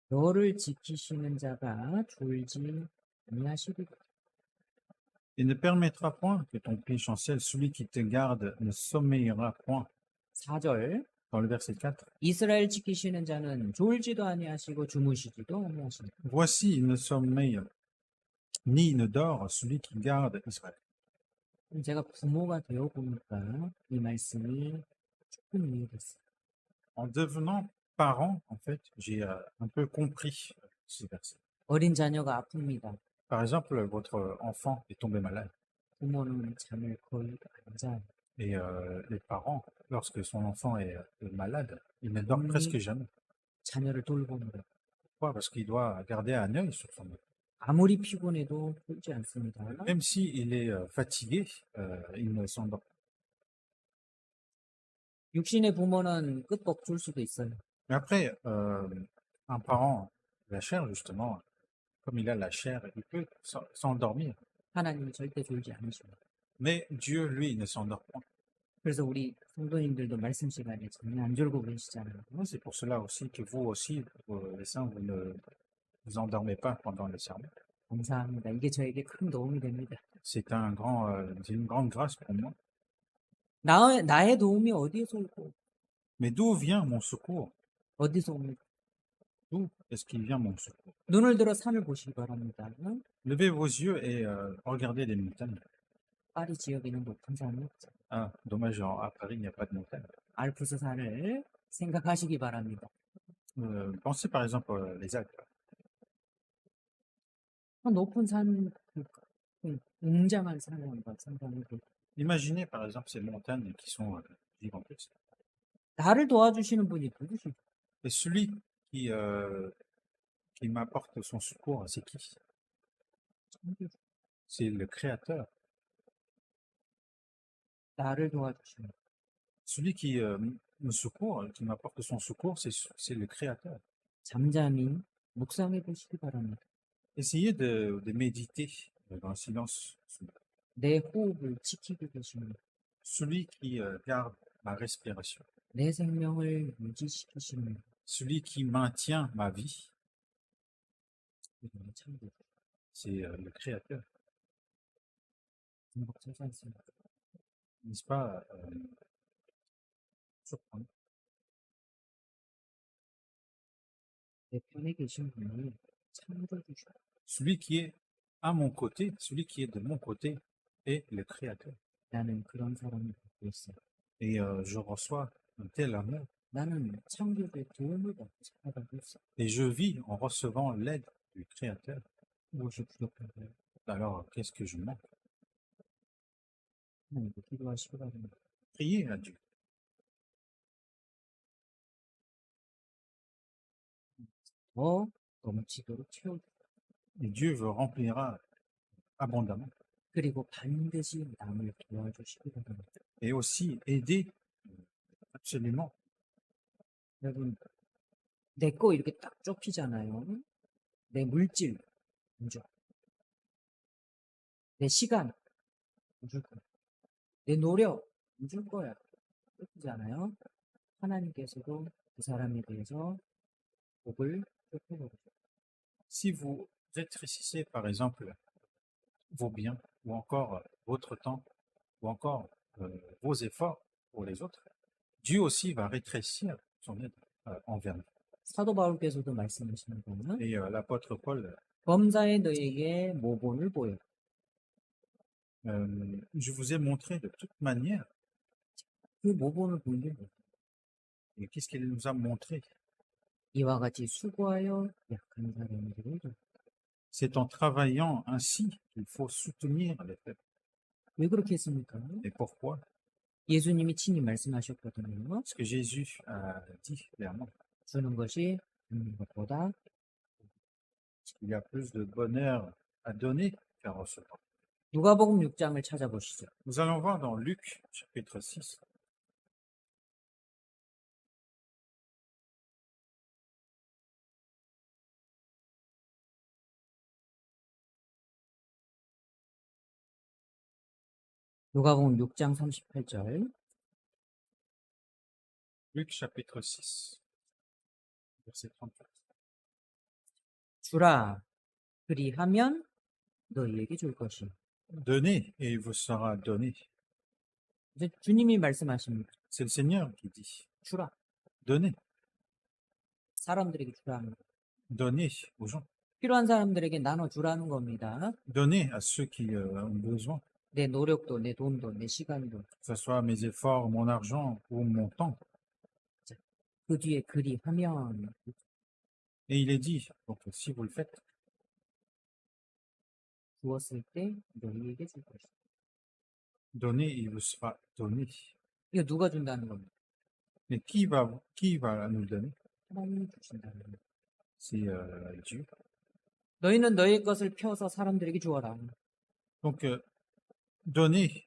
너를 지키시는 자가 졸지 아니하시리라. Il ne permettra point que ton pied chancelle, celui qui te garde ne sommeillera point. 4절 Dans le verset 4. 이스라엘 지키시는 자는 졸지도 아니하시고 주무시지도 아니하시니라. Voici, il ne sommeille ni ne dort celui qui garde Israël. 제가 부모가 되어 보니까 이 말씀이 조금 이해됐어요. En devenant parent, en fait, j'ai un peu compris ce verset. 어린 자녀가 아픕니다. Par exemple, votre enfant est tombé malade 부모는 잠을 거의 안 자요. et les parents, lorsque son enfant est malade, il ne dort presque jamais. 자녀를 돌봅니다. Pourquoi? Parce qu'il doit garder un œil sur son enfant. 아무리 피곤해도 졸지 않습니다. Même s'il est fatigué, il ne s'endort pas. 육신의 부모는 끄떡 졸 수도 있어요. Mais après, un parent, la chair justement, comme il a la chair, il peut s'endormir. 하나님은 절대 졸지 않으십니다. Mais Dieu, lui, il ne s'endort pas. 그래서 우리 성도님들도 말씀 시간에 전혀 안 졸고 계시잖아요. C'est pour cela aussi que vous aussi, les saints, vous ne vous endormez pas pendant le sermon. 감사합니다. 이게 저에게 큰 도움이 됩니다. C'est une grande grâce pour moi. 나의 도움이 어디에서 올고 Mais d'où vient mon secours? 어디서 옵니까? D'où est-ce qu'il vient mon secours? 눈을 들어 산을 보시기 바랍니다. Levez vos yeux et regardez les montagnes. 파리 지역에는 높은 산이 없죠. Ah, dommage, à Paris, il n'y a pas de montagne. 알프스 산을 생각하시기 바랍니다. Pensez par exemple les Alpes. 높은 산, 웅장한 산을 한번 상상해 보세요. Imaginez par exemple ces montagnes qui sont gigantesques. 나를 도와주시는 분이 누구시죠? Et celui qui m'apporte son secours, c'est qui? 창조주. C'est le Créateur. 나를 도와주시는 분. Celui qui me secourt, qui m'apporte son secours, c'est le Créateur. 잠잠히 묵상해 보시기 바랍니다. Essayez de méditer dans le silence. 내 호흡을 지키고 계시는 분. Celui qui garde ma respiration. 내 생명을 유지시키시는 분. Celui qui maintient ma vie, 이름의 창조주. c'est le Créateur. 중복하지 않습니다. N'est-ce pas surprenant? 내 편에 계신 분이 창조주셔. Celui qui est à mon côté, celui qui est de mon côté est le Créateur. 나는 그런 사람을 받고 있어. Et je reçois un tel amour. 나는 창조주의 도움을 받고 살아가고 있어. Et je vis en recevant l'aide du Créateur. 무엇이 부족한가요? Alors, qu'est-ce que je manque? 하나님께 기도하시기 바랍니다. Priez à Dieu. 더 넘치도록 채워주세요. Et Dieu vous remplira abondamment. 그리고 반드시 남을 도와주시기 바랍니다. Et aussi aider absolument. 여러분, 내 거 이렇게 딱 좁히잖아요. 내 물질, 안 줘. 내 시간, 안 줄 거야. 내 노력, 안 줄 거야. 좁히잖아요. 하나님께서도 그 사람에 대해서 복을 좁혀버리죠. Si vous rétrécissez, par exemple, vos biens, ou encore votre temps, ou encore vos efforts pour les autres, Dieu aussi va rétrécir son aide envers nous. 사도 바울께서도 말씀하시는 거는 Et l'apôtre Paul, 범사에 너에게 모본을 보여. je vous ai montré de toute manière, 그 모본을 보인 게 뭐예요? et qu'est-ce qu'il nous a montré? 이와 같이 수고하여 약한 사람들을 돕. C'est en travaillant ainsi qu'il faut soutenir les faibles. 왜 그렇게 했습니까? Et pourquoi? 예수님이 친히 말씀하셨거든요. Parce que Jésus a dit clairement 주는 것이 받는 것보다 qu'il y a plus de bonheur à donner qu'à recevoir. 누가복음 6장을 찾아보시죠. Nous allons voir dans Luc chapitre 6. 누가복음 6장 38절. Luc chapitre 6, verset 34. 주라 그리하면 너희에게 줄 것이. Donnez et il vous sera donné. 이제 주님이 말씀하십니다. C'est le Seigneur qui dit. 주라. Donnez, 사람들에게 주라는 거. donnez aux gens. 필요한 사람들에게 나눠 주라는 겁니다. Donnez à ceux qui ont besoin, 내 노력도, 내 돈도, 내 시간도. que ce soit mes efforts, mon argent ou mon temps. 그 뒤에 그리하면 Et il est dit, donc si vous le faites, 주었을 때 너희에게 줄 것이. donnez et il vous sera donné. 이거 누가 준다는 겁니다. Mais qui va nous le donner? 하나님이 주신다는 겁니다. C'est Dieu. 너희는 너희 것을 펴서 사람들에게 주어라. Donc, donnez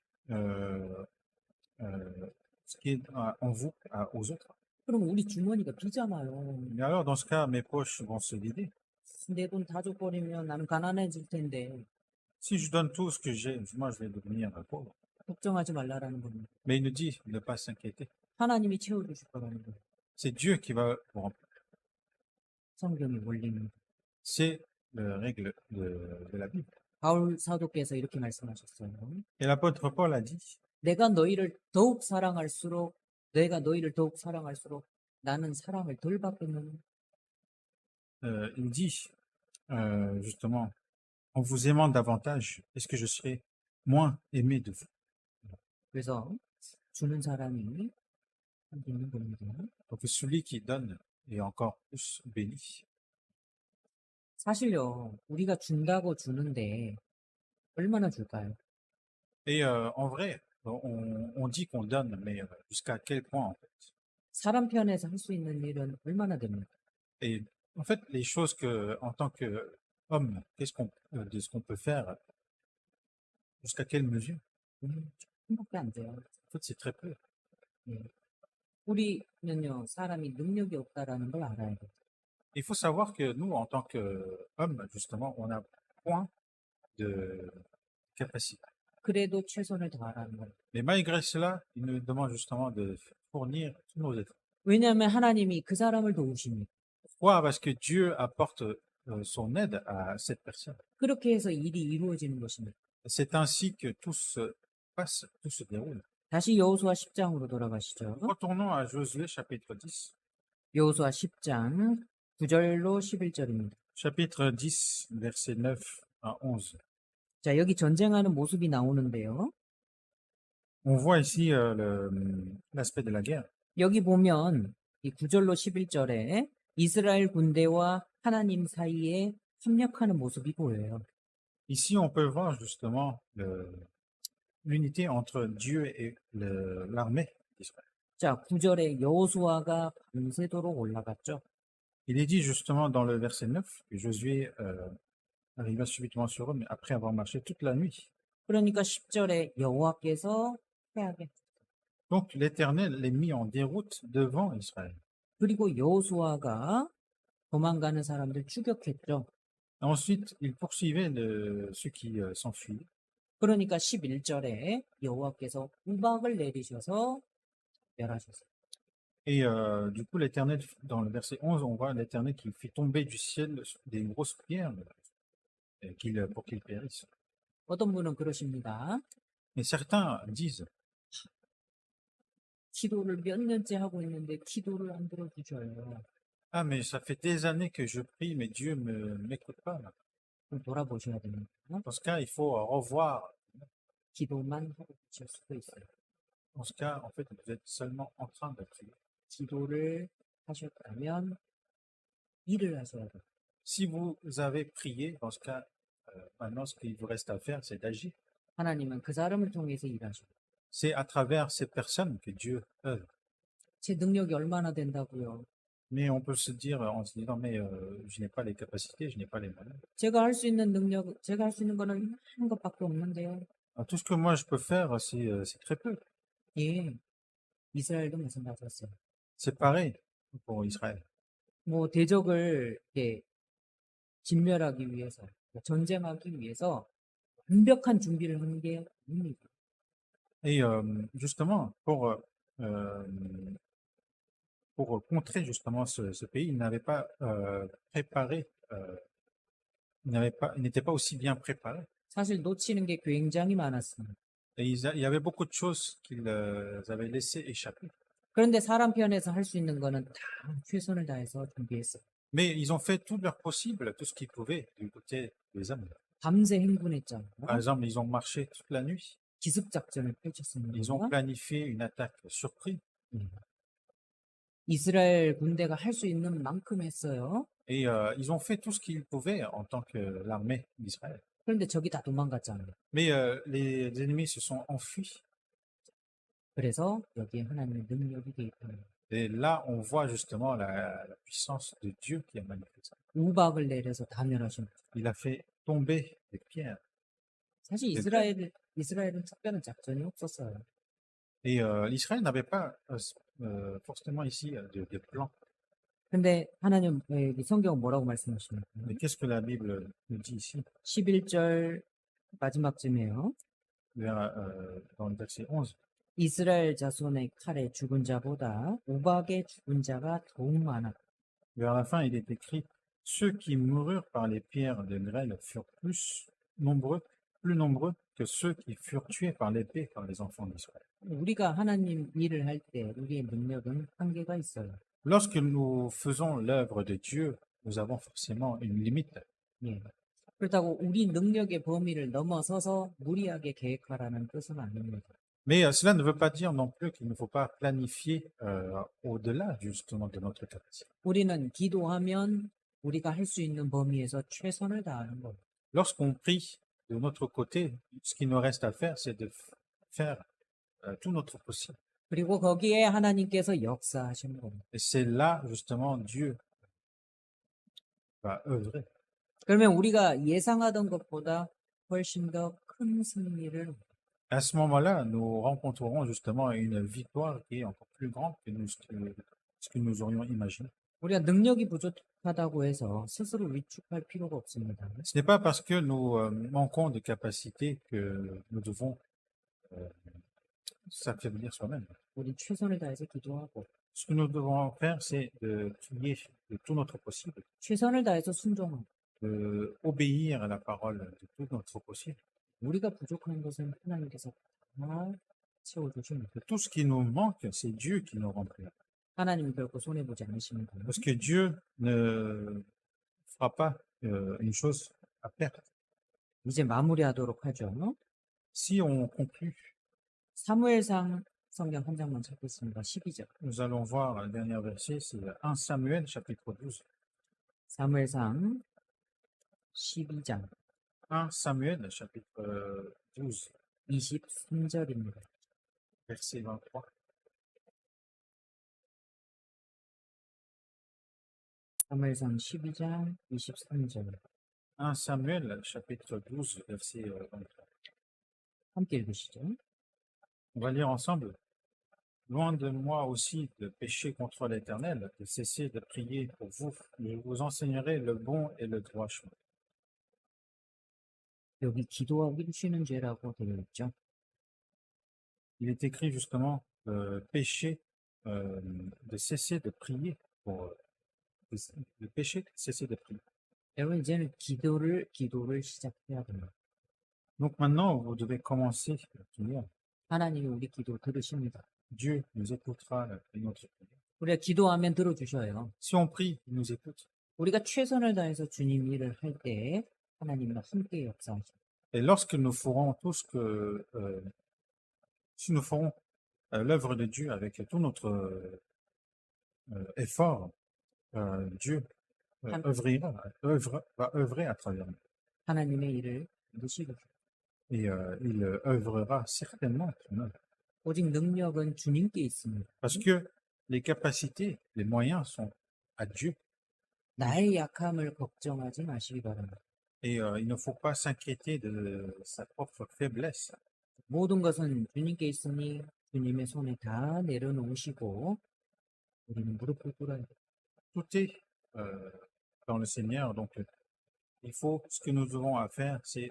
ce qui est en vous aux autres. 그럼 우리 주머니가 비잖아요. Mais alors, dans ce cas, mes poches vont se vider. 내 돈 다 줘버리면 나는 가난해질 텐데 Si je donne tout ce que j'ai, moi, je vais devenir pauvre. 걱정하지 말라라는 겁니다. Mais il nous dit de ne pas s'inquiéter. 하나님이 채워주실 거라는 거예요. C'est Dieu qui va vous remplir. 성경의 원리입니다. C'est la règle de la Bible. 바울 사도께서 이렇게 말씀하셨어요. Et l'apôtre Paul a dit, 내가 너희를 더욱 사랑할수록 나는 사랑을 덜 받겠느냐. il dit justement, en vous aimant davantage, est-ce que je serai moins aimé de vous? 그래서 주는 사람이 함께 있는 겁니다. Donc celui qui donne est encore plus béni. 사실요, 우리가 준다고 주는데 얼마나 줄까요? Et en vrai, on dit qu'on donne, mais jusqu'à quel point en fait? 사람 편에서 할 수 있는 일은 얼마나 됩니까? Et en fait, les choses que, en tant qu'homme, de ce qu'on peut faire, jusqu'à quelle mesure? 조금밖에 안 돼요. En fait, c'est très peu. 예. 우리는요, 사람이 능력이 없다라는 걸 알아야 돼요. Il faut savoir que nous, en tant qu'hommes, justement, on a point de capacité. 그래도 최선을 다하라는 거예요. Mais malgré cela, il nous demande justement de fournir tous nos efforts. 왜냐하면 하나님이 그 사람을 도우십니다. Pourquoi? Parce que Dieu apporte son aide à cette personne. 그렇게 해서 일이 이루어지는 것입니다. C'est ainsi que tout se passe, tout se déroule. 다시 여호수아 10장으로 돌아가시죠. Retournons à Josué chapitre 10. 여호수아 10장 9절로 11절입니다. Chapitre 10, versets 9 à 11. 자, 여기 전쟁하는 모습이 나오는데요. On voit ici l'aspect de la guerre. 여기 보면 이 9절로 11절에 이스라엘 군대와 하나님 사이에 협력하는 모습이 보여요. Ici, on peut voir justement l'unité entre Dieu et l'armée d'Israël. 자, 9절에 여호수아가 밤새도록 올라갔죠. Il est dit justement dans le verset 9 que Josué arriva subitement sur eux, mais après avoir marché toute la nuit. 그러니까 10절에 여호와께서 패하게. Donc l'Éternel les mit en déroute devant Israël. 그리고 여호수아가 도망가는 사람들 추격했죠. Ensuite, il poursuivait ceux qui s'enfuyaient. 그러니까 11절에 여호와께서 우박을 내리셔서 멸하셨어요. Et du coup, l'Éternel, dans le verset 11, on voit l'Éternel qui fit tomber du ciel des grosses pierres pour qu'ils périssent. 어떤 분은 그러십니다. Mais certains disent, 기도를 몇 년째 하고 있는데 기도를 안 들어주셔요. ah, mais ça fait des années que je prie, mais Dieu ne m'écoute pas. Là. 그럼 돌아보셔야 됩니다. Dans ce cas, il faut revoir. 기도만 하고 계실 수도 있어요. Dans ce cas, en fait, vous êtes seulement en train de prier. 기도를 하셨다면 일을 하셔야 돼요. Si vous avez prié, dans ce cas, maintenant, ce qu'il vous reste à faire, c'est d'agir. 하나님은 그 사람을 통해서 일하셔요. C'est à travers ces personnes que Dieu œuvre. 제 능력이 얼마나 된다고요? Mais on peut se dire en se disant, mais je n'ai pas les capacités, je n'ai pas les moyens. 제가 할 수 있는 능력, 제가 할 수 있는 거는 한 것밖에 없는데요. Alors, tout ce que moi je peux faire, c'est très peu. 예, 이스라엘도 마찬가지였어요. C'est pareil pour Israël. 뭐 대적을 이렇게 진멸하기 위해서, 전쟁하기 위해서 완벽한 준비를 하는 게 아닙니다. Et justement, pour contrer justement ce pays, ils n'avaient pas préparé, ils n'étaient pas aussi bien préparés. 사실 놓치는 게 굉장히 많았습니다. Et il y avait beaucoup de choses qu'ils avaient laissé échapper. 그런데 사람 편에서 할 수 있는 거는 다 최선을 다해서 준비했어요. Mais ils ont fait tout leur possible, tout ce qu'ils pouvaient du côté des hommes. 밤새 행군했잖아요. Par exemple, ils ont marché toute la nuit. 기습 작전을 펼쳤습니다. Ils ont planifié une attaque surprise. 이스라엘 군대가 할 수 있는 만큼 했어요. Et ils ont fait tout ce qu'ils pouvaient en tant que l'armée d'Israël. 그런데 적이 다 도망갔잖아요. Mais les ennemis se sont enfuis. 그래서 여기에 하나님의 능력이 개입합니다. Et là, on voit justement la puissance de Dieu qui a manifesté. 우박을 내려서 다 멸하십니다. Il a fait tomber des pierres. 사실 이스라엘은 특별한 작전이 없었어요. Et l'Israël n'avait pas forcément ici de plan. 근데 하나님 여기 성경은 뭐라고 말씀하십니까? Mais qu'est-ce que la Bible nous dit ici 11절 마지막쯤에요. dans le verset 11? 이스라엘 자손의 칼에 죽은 자보다 우박에 죽은 자가 더욱 많아. Vers la fin, il est écrit, ceux qui moururent par les pierres de grêle furent plus nombreux que ceux qui furent tués par l'épée par les enfants d'Israël. 우리가 하나님 일을 할 때 우리의 능력은 한계가 있어요. Lorsque nous faisons l'œuvre de Dieu, nous avons forcément une limite. 예. 그렇다고 우리 능력의 범위를 넘어서서 무리하게 계획하라는 뜻은 아닙니다. Mais cela ne veut pas dire non plus qu'il ne faut pas planifier au-delà justement de notre capacité. 우리는 기도하면 우리가 할 수 있는 범위에서 최선을 다하는 거예요. Lorsqu'on prie de notre côté, ce qui nous reste à faire, c'est de faire tout notre possible. 그리고 거기에 하나님께서 역사하시는 겁니다. Et c'est là, justement, Dieu va œuvrer. 그러면 우리가 예상하던 것보다 훨씬 더 큰 승리를 À ce moment-là, nous rencontrerons justement une victoire qui est encore plus grande que ce que nous aurions imaginé. 우리가 능력이 부족하다고 해서 스스로 위축할 필요가 없습니다. Ce n'est pas parce que nous manquons de capacité que nous devons euh, s'affaiblir soi-même. 우리 최선을 다해서 기도하고 Ce que nous devons faire, c'est de prier de tout notre possible, 최선을 다해서 순종하고 de obéir à la parole de tout notre possible. 우리가 부족한 것은 하나님께서 다 채워주십니다. Tout ce qui nous manque, c'est Dieu qui nous remplit. 하나님이 결코 손해보지 않으십니다. Parce que Dieu ne fera pas une chose à perte. 이제 마무리하도록 하죠. Si on conclut, 사무엘상 성경 한 장만 찾겠습니다. 12절. nous allons voir le dernier verset, c'est 1 Samuel chapitre 12. 사무엘상 12장 1 Samuel chapitre 12, 23절입니다. verset 23. 사무엘상 12장 23절 1 Samuel chapitre 12, verset 23. 함께 읽으시죠. On va lire ensemble. Loin de moi aussi de pécher contre l'Éternel, de cesser de prier pour vous. Je vous enseignerai le bon et le droit chemin. 여기 기도하기 쉬는 죄라고 되어 있죠. Il est écrit justement pécher, de cesser de prier pour de pécher, cesser de prier. 여러분 이제는 기도를 시작해야 됩니다. Donc maintenant, vous devez commencer à prier. 하나님이 우리 기도 들으십니다. Dieu nous écoutera notre prière. 우리가 기도하면 들어주셔요. Si on prie, il nous écoute. 우리가 최선을 다해서 주님 일을 할 때 하나님과 함께 역사하십니다. Et lorsque nous ferons tout ce que, si nous ferons l'œuvre de Dieu avec tout notre effort, Dieu va œuvrer à travers nous. 하나님의 일을 반드시 이루십니다. Et il œuvrera certainement. 오직 능력은 주님께 있습니다. Parce que les capacités, les moyens sont à Dieu. 나의 약함을 걱정하지 마시기 바랍니다. Et il ne faut pas s'inquiéter de sa propre faiblesse. 모든 것은 주님께 있으니 주님의 손에 다 내려놓으시고 우리는 무릎을 꿇어야 돼요. Tout est dans le Seigneur. Donc, il faut, ce que nous devons à faire, c'est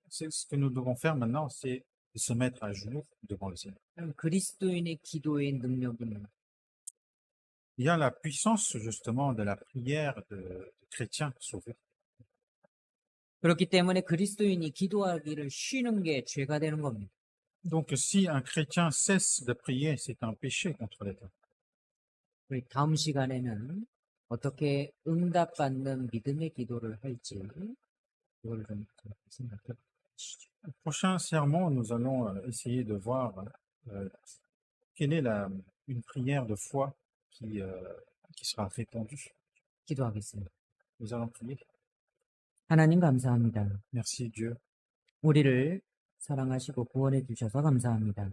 ce que nous devons faire maintenant, c'est de se mettre à genoux devant le Seigneur. 그리스도인의 기도의 능력은 Il y a la puissance justement de la prière de chrétiens sauvés. 그렇기 때문에 그리스도인이 기도하기를 쉬는 게 죄가 되는 겁니다. Donc, si un chrétien cesse de prier, c'est un péché contre l'État. 우리 다음 시간에는 어떻게 응답받는 믿음의 기도를 할지 그걸 좀 생각해 보시죠. Au prochain sermon, nous allons essayer de voir quelle est une prière de foi qui sera répondue. 기도하겠습니다. Nous allons prier. 하나님 감사합니다. Merci Dieu. 우리를 사랑하시고 구원해 주셔서 감사합니다.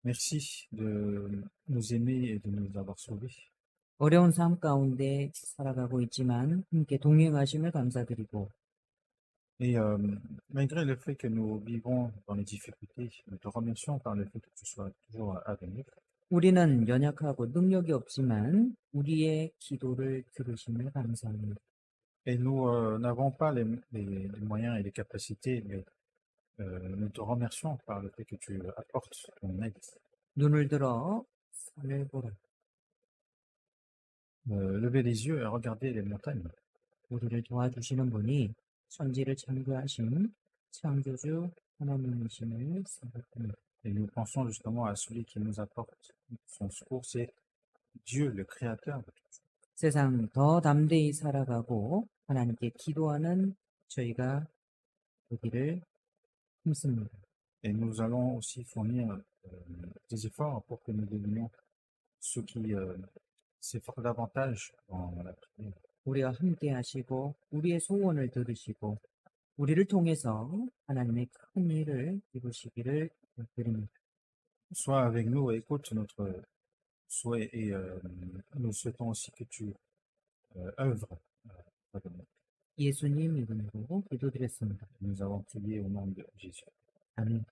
Merci de nous aimer et de nous avoir sauvés. 어려운 삶 가운데 살아가고 있지만 함께 동행하심을 감사드리고 Et malgré le fait que nous vivons dans les difficultés, nous te remercions par le fait que tu sois toujours avec nous. 우리는 연약하고 능력이 없지만 우리의 기도를 들으심을 감사합니다. Et nous n'avons pas les moyens et les capacités, mais nous te remercions par le fait que tu apportes ton aide. 눈을 들어 산을 보라. Levez les yeux et regardez les montagnes. 우리를 도와주시는 분이 천지를 창조하신 창조주 하나님이심을 생각합니다. Et nous pensons justement à celui qui nous apporte son secours, c'est Dieu, le Créateur de tout. 세상 더 담대히 살아가고 하나님께 기도하는 저희가 되기를 힘씁니다. Et nous allons aussi fournir des efforts pour que nous devenions ceux qui s'efforcent davantage dans la prière. 우리와 함께 하시고 우리의 소원을 들으시고 우리를 통해서 하나님의 큰 일을 이루시기를 드립니다. sois avec nous et écoute notre souhait et nous souhaitons aussi que tu œuvres auprès de nous. 예수님 이름으로 기도드렸습니다. Nous avons prié au nom de Jésus. 아멘.